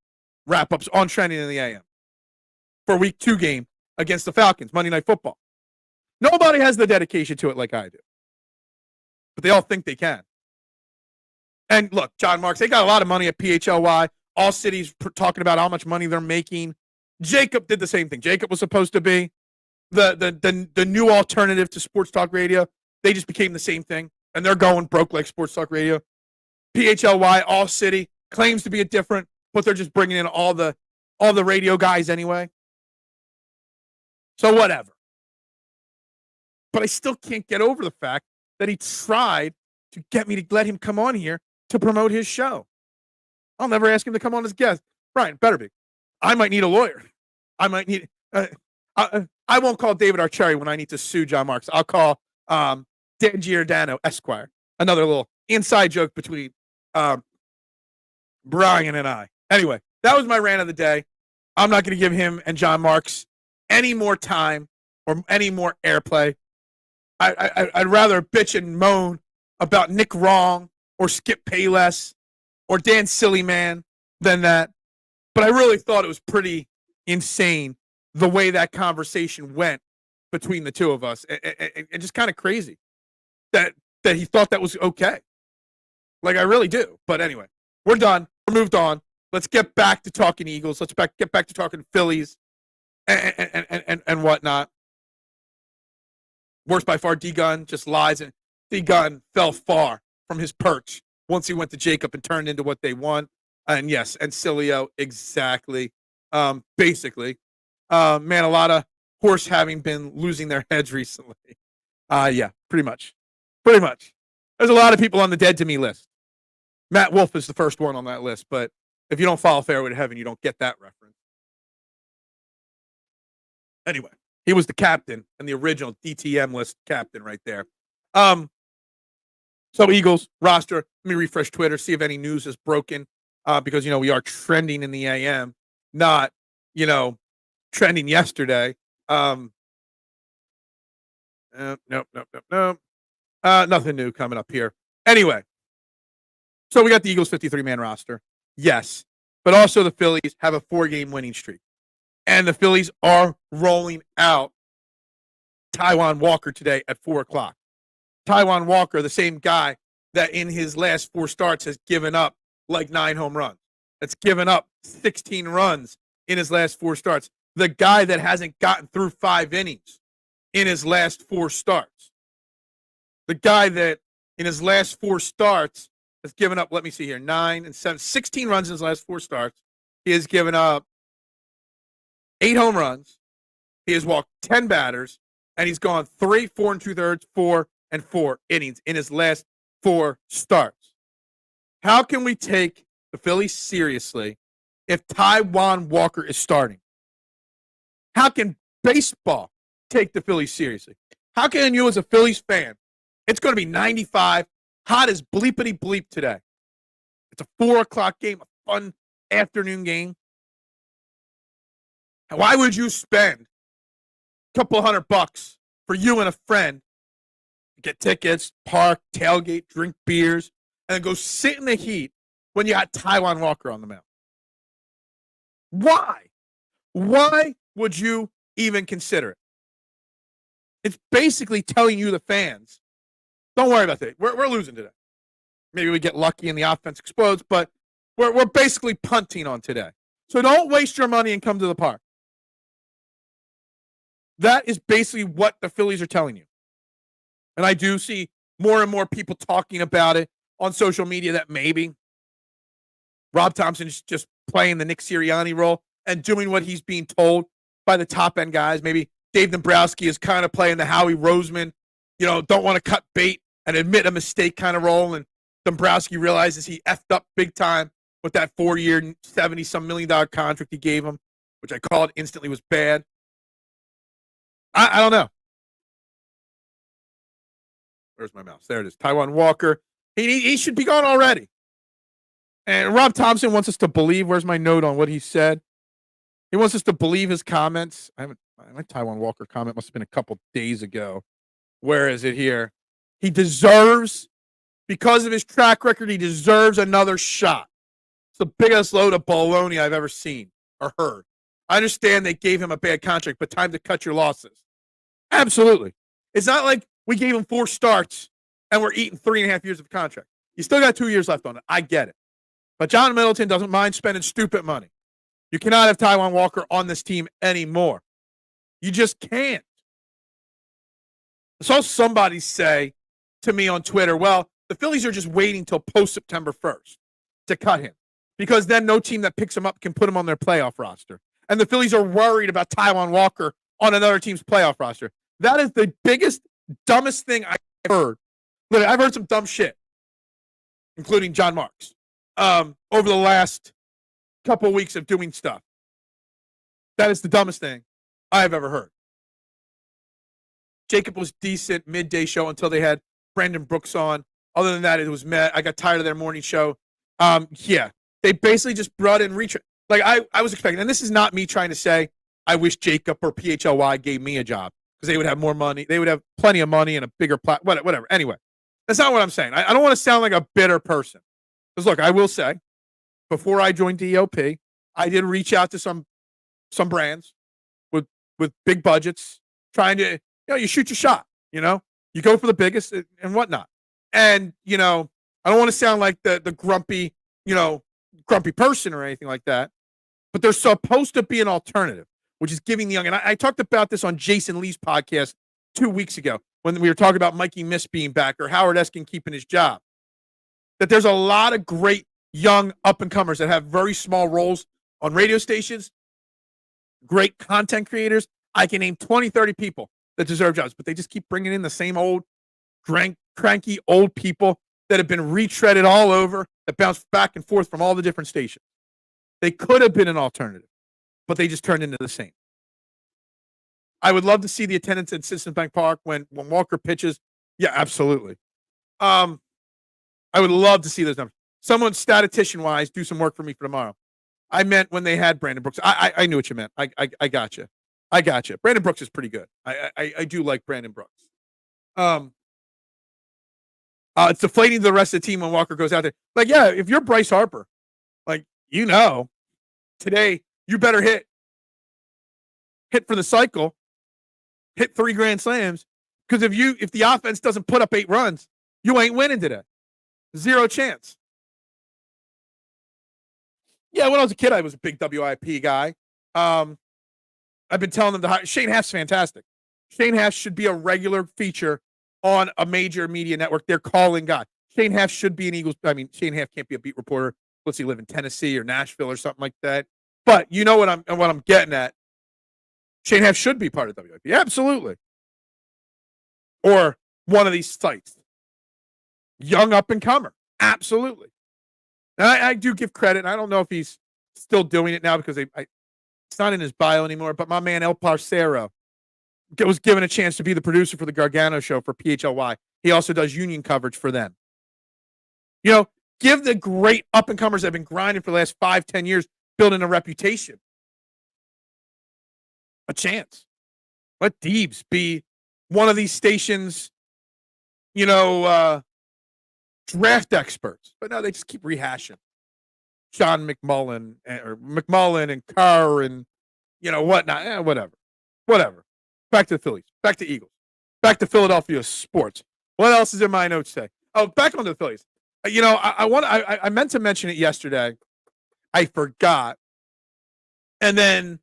wrap-ups on Trending in the AM for week 2 game against the Falcons, Monday Night Football. Nobody has the dedication to it like I do. But they all think they can. And look, John Marks, they got a lot of money at PHLY. All cities talking about how much money they're making. Jacob did the same thing. Jacob was supposed to be the new alternative to sports talk radio. They just became the same thing, and they're going broke like sports talk radio. PHLY, All City, claims to be a different, but they're just bringing in all the radio guys anyway. So whatever. But I still can't get over the fact that he tried to get me to let him come on here to promote his show. I'll never ask him to come on as guest. Brian, better be. I might need a lawyer. I might need. I won't call David Archeri when I need to sue John Marks. I'll call Dan Giordano, Esquire. Another little inside joke between Brian and I. Anyway, that was my rant of the day. I'm not going to give him and John Marks any more time or any more airplay. I'd rather bitch and moan about Nick Wrong or Skip Payless or Dan Sillyman than that. But I really thought it was pretty insane the way that conversation went between the two of us. And just kind of crazy that he thought that was okay. Like, I really do. But anyway, we're done. We're moved on. Let's get back to talking Eagles. Let's get back to talking Phillies and whatnot. Worst by far, D-Gun just lies. And D-Gun fell far from his perch once he went to Jacob and turned into what they want. And yes, and Cilio, exactly. Basically. Man, a lot of horse having been losing their heads recently. Yeah, pretty much. Pretty much. There's a lot of people on the dead to me list. Matt Wolf is the first one on that list, but if you don't follow Fairway to Heaven, you don't get that reference. Anyway, he was the captain and the original DTM list captain right there. So Eagles roster. Let me refresh Twitter, see if any news is broken, because we are trending in the AM, not trending yesterday. Nope, nope, nope, nope. Nothing new coming up here. Anyway, so we got the Eagles 53-man roster. Yes, but also the Phillies have a 4-game winning streak, and the Phillies are rolling out Taijuan Walker today at 4:00. Taijuan Walker, the same guy that in his last 4 starts has given up like 9 home runs. That's given up 16 runs in his last 4 starts. The guy that hasn't gotten through 5 innings in his last 4 starts. The guy that in his last 4 starts has given up, let me see here, 9 and 7, 16 runs in his last 4 starts. He has given up 8 home runs. He has walked 10 batters, and he's gone 3, 4 2/3, 4 and 4 innings in his last 4 starts. How can we take the Phillies seriously if Taijuan Walker is starting? How can baseball take the Phillies seriously? How can you, as a Phillies fan, it's going to be 95, hot as bleepity bleep today. It's a 4:00 game, a fun afternoon game. Why would you spend a couple $100 for you and a friend, get tickets, park, tailgate, drink beers, and then go sit in the heat when you got Taijuan Walker on the mound? Why? Why would you even consider it? It's basically telling you, the fans, don't worry about that. We're losing today. Maybe we get lucky and the offense explodes, but we're basically punting on today. So don't waste your money and come to the park. That is basically what the Phillies are telling you. And I do see more and more people talking about it on social media that maybe Rob Thomson is just playing the Nick Sirianni role and doing what he's being told by the top end guys. Maybe Dave Dombrowski is kind of playing the Howie Roseman, don't want to cut bait and admit a mistake kind of role. And Dombrowski realizes he effed up big time with that 4-year, $70-some million contract he gave him, which I called instantly was bad. I don't know. Where's my mouse? There it is. Taijuan Walker. He should be gone already. And Rob Thomson wants us to believe. Where's my note on what he said? He wants us to believe his comments. My Taijuan Walker comment must have been a couple days ago. Where is it here? He deserves, because of his track record, he deserves another shot. It's the biggest load of baloney I've ever seen or heard. I understand they gave him a bad contract, but time to cut your losses. Absolutely. It's not like we gave him 4 starts and we're eating 3.5 years of contract. You still got 2 years left on it. I get it. But John Middleton doesn't mind spending stupid money. You cannot have Taijuan Walker on this team anymore. You just can't. I saw somebody say to me on Twitter, well, the Phillies are just waiting till post-September 1st to cut him, because then no team that picks him up can put him on their playoff roster. And the Phillies are worried about Taijuan Walker on another team's playoff roster. That is the biggest, dumbest thing I've heard. Literally, I've heard some dumb shit, including John Marks, over the last couple of weeks of doing stuff. That is the dumbest thing I've ever heard. Jacob was decent midday show until they had Brandon Brooks on. Other than that, it was meh. I got tired of their morning show. Yeah, they basically just brought in reach. Like I was expecting, and this is not me trying to say I wish Jacob or PHLY gave me a job, because they would have more money. They would have plenty of money and a bigger whatever. Anyway, that's not what I'm saying. I don't want to sound like a bitter person. Because look, I will say, before I joined DOP, I did reach out to some brands with big budgets, trying to, you shoot your shot, you go for the biggest and whatnot. And, I don't want to sound like the grumpy, grumpy person or anything like that, but there's supposed to be an alternative, which is giving the young, and I talked about this on Jason Lee's podcast 2 weeks ago when we were talking about Mikey Miss being back or Howard Eskin keeping his job, that there's a lot of great young up-and-comers that have very small roles on radio stations, great content creators. I can name 20, 30 people that deserve jobs, but they just keep bringing in the same old cranky old people that have been retreaded all over, that bounce back and forth from all the different stations. They could have been an alternative, but they just turned into the same. I would love to see the attendance at Citizens Bank Park when Walker pitches. Yeah, absolutely. I would love to see those numbers. Someone statistician-wise do some work for me for tomorrow. I meant when they had Brandon Brooks. I knew what you meant. I got you. I got you. Brandon Brooks is pretty good. I do like Brandon Brooks. It's deflating to the rest of the team when Walker goes out there. Like, yeah, if you're Bryce Harper, like, today you better hit for the cycle, hit 3 grand slams, because if the offense doesn't put up 8 runs, you ain't winning today. 0 chance. Yeah, when I was a kid, I was a big WIP guy. I've been telling them to hire Shane Haff's fantastic. Shane Haff should be a regular feature on a major media network. They're calling guy. Shane Haff should be an Eagles. I mean, Shane Haff can't be a beat reporter. Let's see, live in Tennessee or Nashville or something like that. But you know what I'm getting at. Shane Haff should be part of WIP. Absolutely. Or one of these sites. Young up and comer. Absolutely. And I do give credit. And I don't know if he's still doing it now because it's not in his bio anymore. But my man El Parcero was given a chance to be the producer for the Gargano show for PHLY. He also does union coverage for them. Give the great up-and-comers that have been grinding for the last 5-10 years, building a reputation, a chance. Let Deebs be one of these stations, draft experts. But no, they just keep rehashing. Sean McMullen and Carr and, whatnot. Whatever. Back to the Phillies. Back to Eagles. Back to Philadelphia sports. What else is in my notes today? Oh, back on the Phillies. I meant to mention it yesterday. I forgot. And then,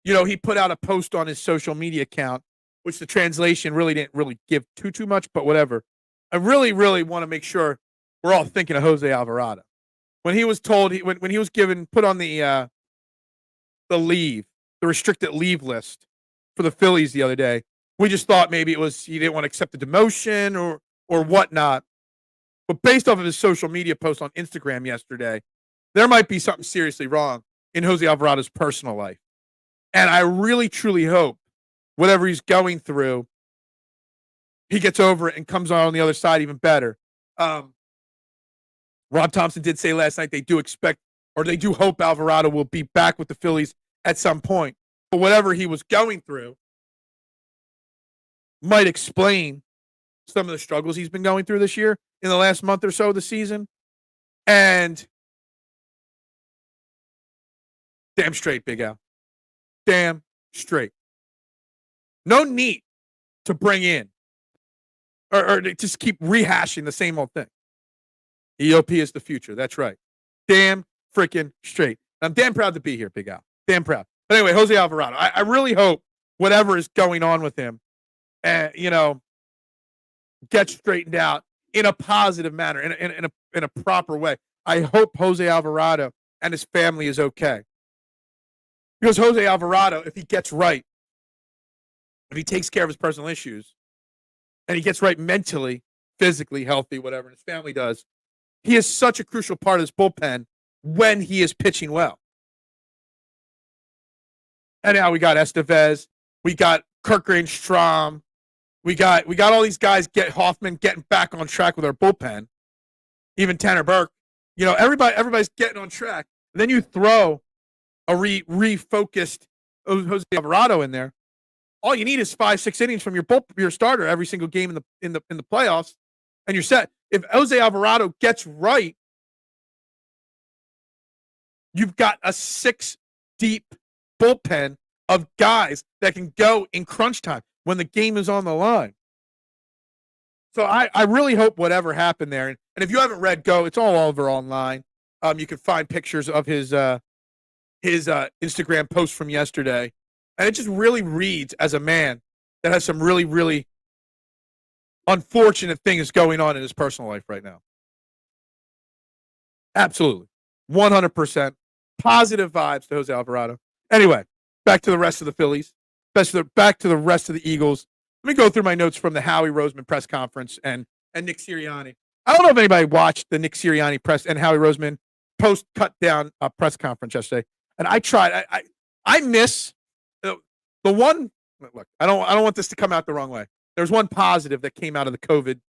he put out a post on his social media account, which the translation really didn't really give too much, but whatever. I really, really want to make sure we're all thinking of Jose Alvarado. When he was told, when he was put on the restricted leave list for the Phillies the other day, we just thought maybe it was he didn't want to accept the demotion or whatnot. But based off of his social media post on Instagram yesterday, there might be something seriously wrong in Jose Alvarado's personal life. And I really, truly hope whatever he's going through, he gets over it and comes out on the other side even better. Rob Thomson did say last night they do hope Alvarado will be back with the Phillies at some point. But whatever he was going through might explain some of the struggles he's been going through this year in the last month or so of the season. And damn straight, Big Al. Damn straight. No need to bring in or to just keep rehashing the same old thing. EOP is the future. That's right. Damn freaking straight. I'm damn proud to be here, Big Al. Damn proud. But anyway, Jose Alvarado. I really hope whatever is going on with him, gets straightened out in a positive manner, in a proper way. I hope Jose Alvarado and his family is okay. Because Jose Alvarado, if he gets right, if he takes care of his personal issues, and he gets right mentally, physically healthy, whatever, and his family does, he is such a crucial part of this bullpen when he is pitching well. And now we got Estevez, we got Kirkgren Strom, we got all these guys, Hoffman getting back on track with our bullpen. Even Tanner Burke. Everybody's getting on track. And then you throw a refocused Jose Alvarado in there. All you need is 5-6 innings from your starter every single game in the playoffs, and you're set. If Jose Alvarado gets right, you've got a 6-deep bullpen of guys that can go in crunch time when the game is on the line. So I really hope whatever happened there, and if you haven't read Go, it's all over online. You can find pictures of his Instagram post from yesterday, and it just really reads as a man that has some really, really unfortunate things going on in his personal life right now. Absolutely. 100% positive vibes to Jose Alvarado. Anyway, back to the rest of the Phillies. Back to the rest of the Eagles. Let me go through my notes from the Howie Roseman press conference and Nick Sirianni. I don't know if anybody watched the Nick Sirianni press and Howie Roseman post cut down press conference yesterday. And I tried. I miss the one. Look, I don't want this to come out the wrong way. There's one positive that came out of the COVID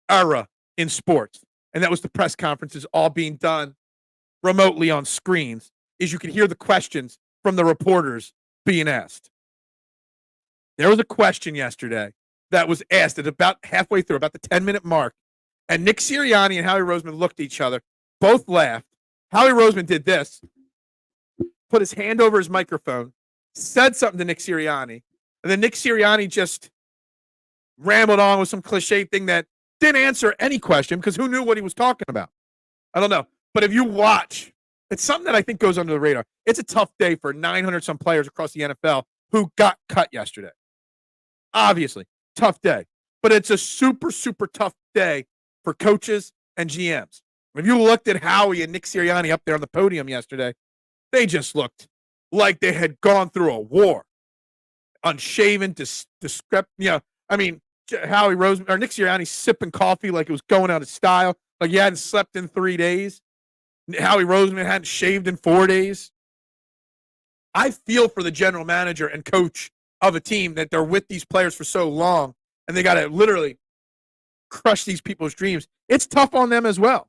era in sports. and that was the press conferences all being done remotely on screens, is you could hear the questions from the reporters being asked. There was a question yesterday that was asked at about halfway through, about the 10-minute mark, and Nick Sirianni and Howie Roseman looked at each other, both laughed. Howie Roseman did this, put his hand over his microphone, said something to Nick Sirianni, and then Nick Sirianni just rambled on with some cliche thing that didn't answer any question because who knew what he was talking about? I don't know. But if you watch, it's something that I think goes under the radar. It's a tough day for 900-some players across the NFL who got cut yesterday. Obviously, tough day. But it's a super, super tough day for coaches and GMs. If you looked at Howie and Nick Sirianni up there on the podium yesterday, they just looked like they had gone through a war. Unshaven, Howie Roseman or Nick Sirianni sipping coffee like it was going out of style, like he hadn't slept in 3 days. Howie Roseman hadn't shaved in 4 days. I feel for the general manager and coach of a team that they're with these players for so long, and they got to literally crush these people's dreams. It's tough on them as well.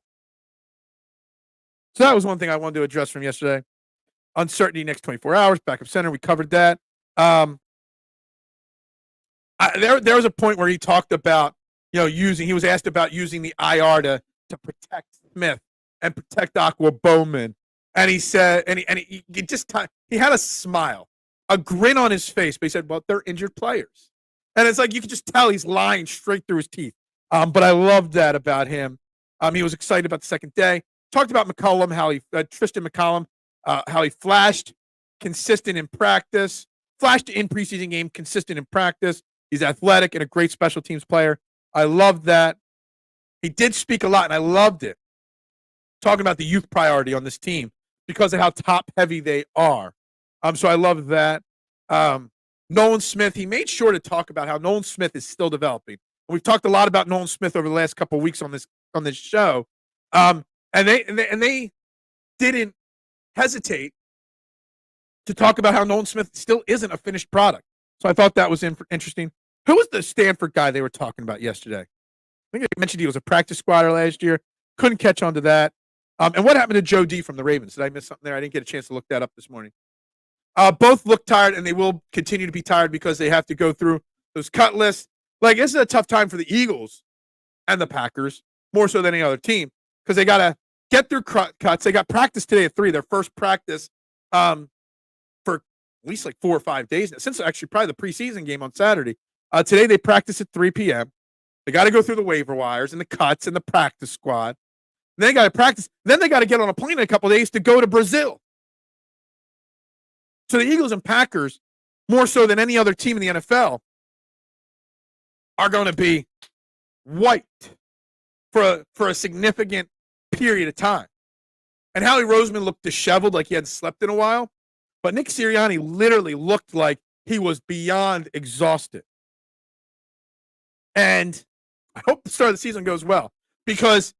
So that was one thing I wanted to address from yesterday. Uncertainty next 24 hours, backup center, we covered that. There was a point where he talked about, he was asked about using the IR to protect Smith and protect Aqua Bowman. And he said, he had a smile, a grin on his face, but he said, well, they're injured players. And it's like, you can just tell he's lying straight through his teeth. But I loved that about him. He was excited about the second day. Talked about McCollum, Tristan McCollum, how he flashed, consistent in practice, flashed in preseason game, consistent in practice. He's athletic and a great special teams player. I loved that. He did speak a lot, and I loved it. Talking about the youth priority on this team because of how top-heavy they are. So I love that. Nolan Smith, he made sure to talk about how Nolan Smith is still developing. We've talked a lot about Nolan Smith over the last couple of weeks on this show. And they didn't hesitate to talk about how Nolan Smith still isn't a finished product. So I thought that was interesting. Who was the Stanford guy they were talking about yesterday? I think I mentioned he was a practice squatter last year. Couldn't catch on to that. And what happened to Joe D from the Ravens? Did I miss something there? I didn't get a chance to look that up this morning. Both look tired, and they will continue to be tired because they have to go through those cut lists. Like, this is a tough time for the Eagles and the Packers, more so than any other team, because they got to get their cuts. They got practice today at 3, their first practice for at least like 4 or 5 days now, since actually probably the preseason game on Saturday. Today they practice at 3 p.m. They got to go through the waiver wires and the cuts and the practice squad. And they got to practice. Then they got to get on a plane in a couple of days to go to Brazil. So the Eagles and Packers, more so than any other team in the NFL, are going to be wiped for a significant period of time. And Howie Roseman looked disheveled, like he hadn't slept in a while. But Nick Sirianni literally looked like he was beyond exhausted. And I hope the start of the season goes well because,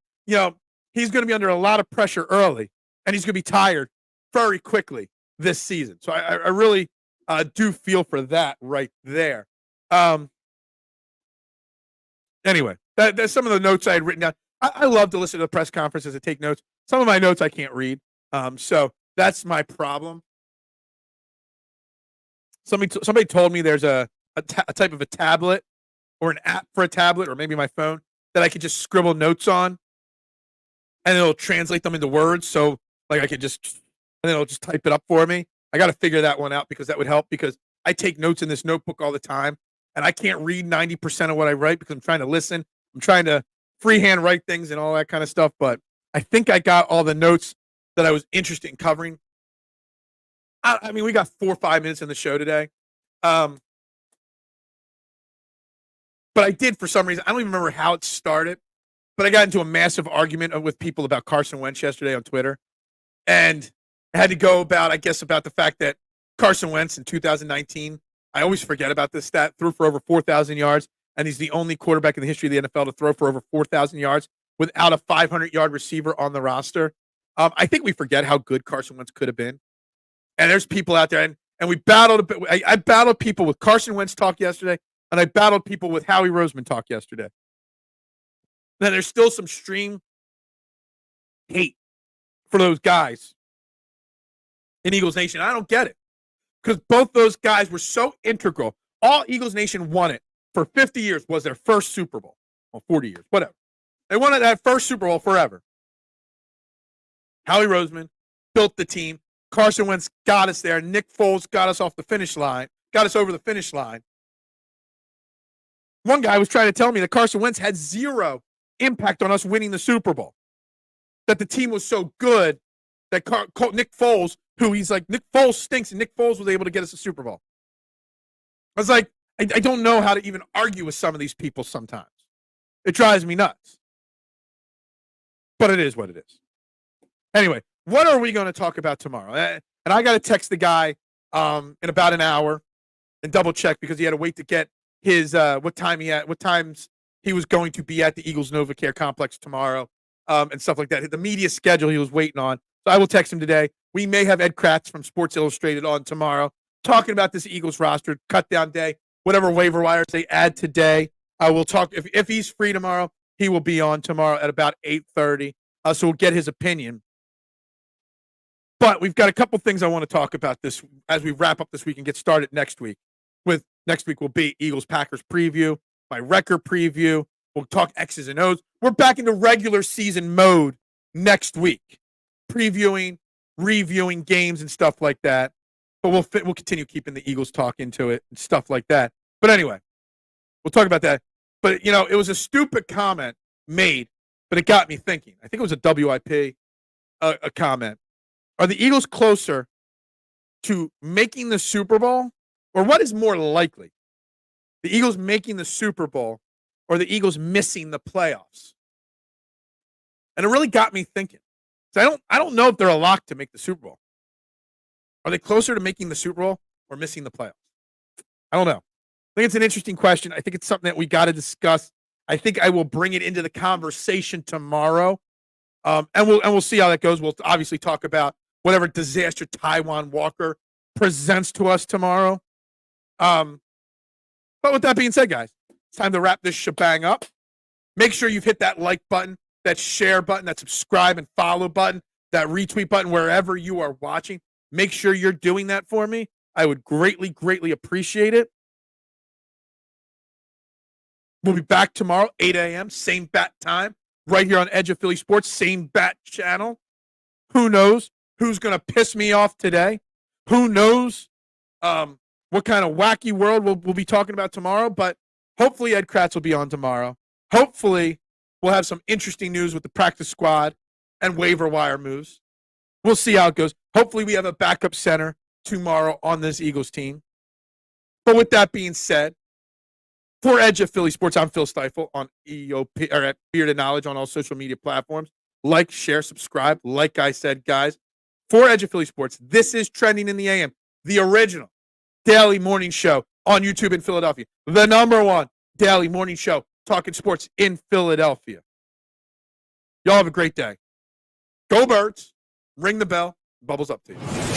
he's going to be under a lot of pressure early, and he's going to be tired very quickly this season. So I really do feel for that right there. Anyway, that's some of the notes I had written down. I love to listen to the press conferences and take notes. Some of my notes I can't read. So that's my problem. Somebody told me there's a type of a tablet or an app for a tablet or maybe my phone that I could just scribble notes on and it'll translate them into words. So like I could and then it'll just type it up for me. I got to figure that one out because that would help because I take notes in this notebook all the time and I can't read 90% of what I write because I'm trying to listen. I'm trying to freehand write things and all that kind of stuff. But I think I got all the notes that I was interested in covering. I mean, we got 4 or 5 minutes in the show today. But I did, for some reason, I don't even remember how it started, but I got into a massive argument with people about Carson Wentz yesterday on Twitter. And I had to go about the fact that Carson Wentz in 2019, I always forget about this stat, threw for over 4,000 yards, and he's the only quarterback in the history of the NFL to throw for over 4,000 yards without a 500-yard receiver on the roster. I think we forget how good Carson Wentz could have been. And there's people out there, and we battled a bit. I battled people with Carson Wentz talk yesterday, and I battled people with Howie Roseman talk yesterday. Then there's still some stream hate for those guys in Eagles Nation. I don't get it because both those guys were so integral. All Eagles Nation wanted for 50 years was their first Super Bowl. Well, 40 years, whatever. They wanted that first Super Bowl forever. Howie Roseman built the team. Carson Wentz got us there. Nick Foles got us off the finish line, got us over the finish line. One guy was trying to tell me that Carson Wentz had zero impact on us winning the Super Bowl. That the team was so good that Nick Foles, who he's like, Nick Foles stinks, and Nick Foles was able to get us a Super Bowl. I was like, I don't know how to even argue with some of these people sometimes. It drives me nuts. But it is what it is. Anyway, what are we going to talk about tomorrow? And I got to text the guy in about an hour and double check because he had to wait to get his what times he was going to be at the Eagles NovaCare complex tomorrow and stuff like that. The media schedule he was waiting on. So I will text him today. We may have Ed Kratz from Sports Illustrated on tomorrow talking about this Eagles roster, cut down day, whatever waiver wires they add today. I will talk if he's free tomorrow. He will be on tomorrow at about 8:30. So we'll get his opinion. But we've got a couple things I want to talk about this as we wrap up this week and get started next week. Next week will be Eagles-Packers preview, my record preview. We'll talk X's and O's. We're back into regular season mode next week, previewing, reviewing games and stuff like that. But we'll continue keeping the Eagles talk into it and stuff like that. But anyway, we'll talk about that. But, it was a stupid comment made, but it got me thinking. I think it was a WIP a comment. Are the Eagles closer to making the Super Bowl, or what is more likely? The Eagles making the Super Bowl or the Eagles missing the playoffs? And it really got me thinking. So I don't know if they're a lock to make the Super Bowl. Are they closer to making the Super Bowl or missing the playoffs? I don't know. I think it's an interesting question. I think it's something that we got to discuss. I think I will bring it into the conversation tomorrow. And we'll see how that goes. We'll obviously talk about whatever disaster Taijuan Walker presents to us tomorrow. But with that being said, guys, it's time to wrap this shebang up. Make sure you've hit that like button, that share button, that subscribe and follow button, that retweet button wherever you are watching. Make sure you're doing that for me. I would greatly, greatly appreciate it. We'll be back tomorrow, 8 a.m., same bat time, right here on Edge of Philly Sports, same bat channel. Who knows who's going to piss me off today? Who knows what kind of wacky world we'll be talking about tomorrow? But hopefully Ed Kratz will be on tomorrow. Hopefully we'll have some interesting news with the practice squad and waiver wire moves. We'll see how it goes. Hopefully we have a backup center tomorrow on this Eagles team. But with that being said, for Edge of Philly Sports, I'm Phil Stiefel on EOP or at Bearded Knowledge on all social media platforms. Like, share, subscribe. Like I said, guys, for Edge of Philly Sports, this is Trending in the AM, the original daily morning show on YouTube in Philadelphia, the number one daily morning show talking sports in Philadelphia. Y'all have a great day. Go Birds. Ring the bell. Bubbles up to you.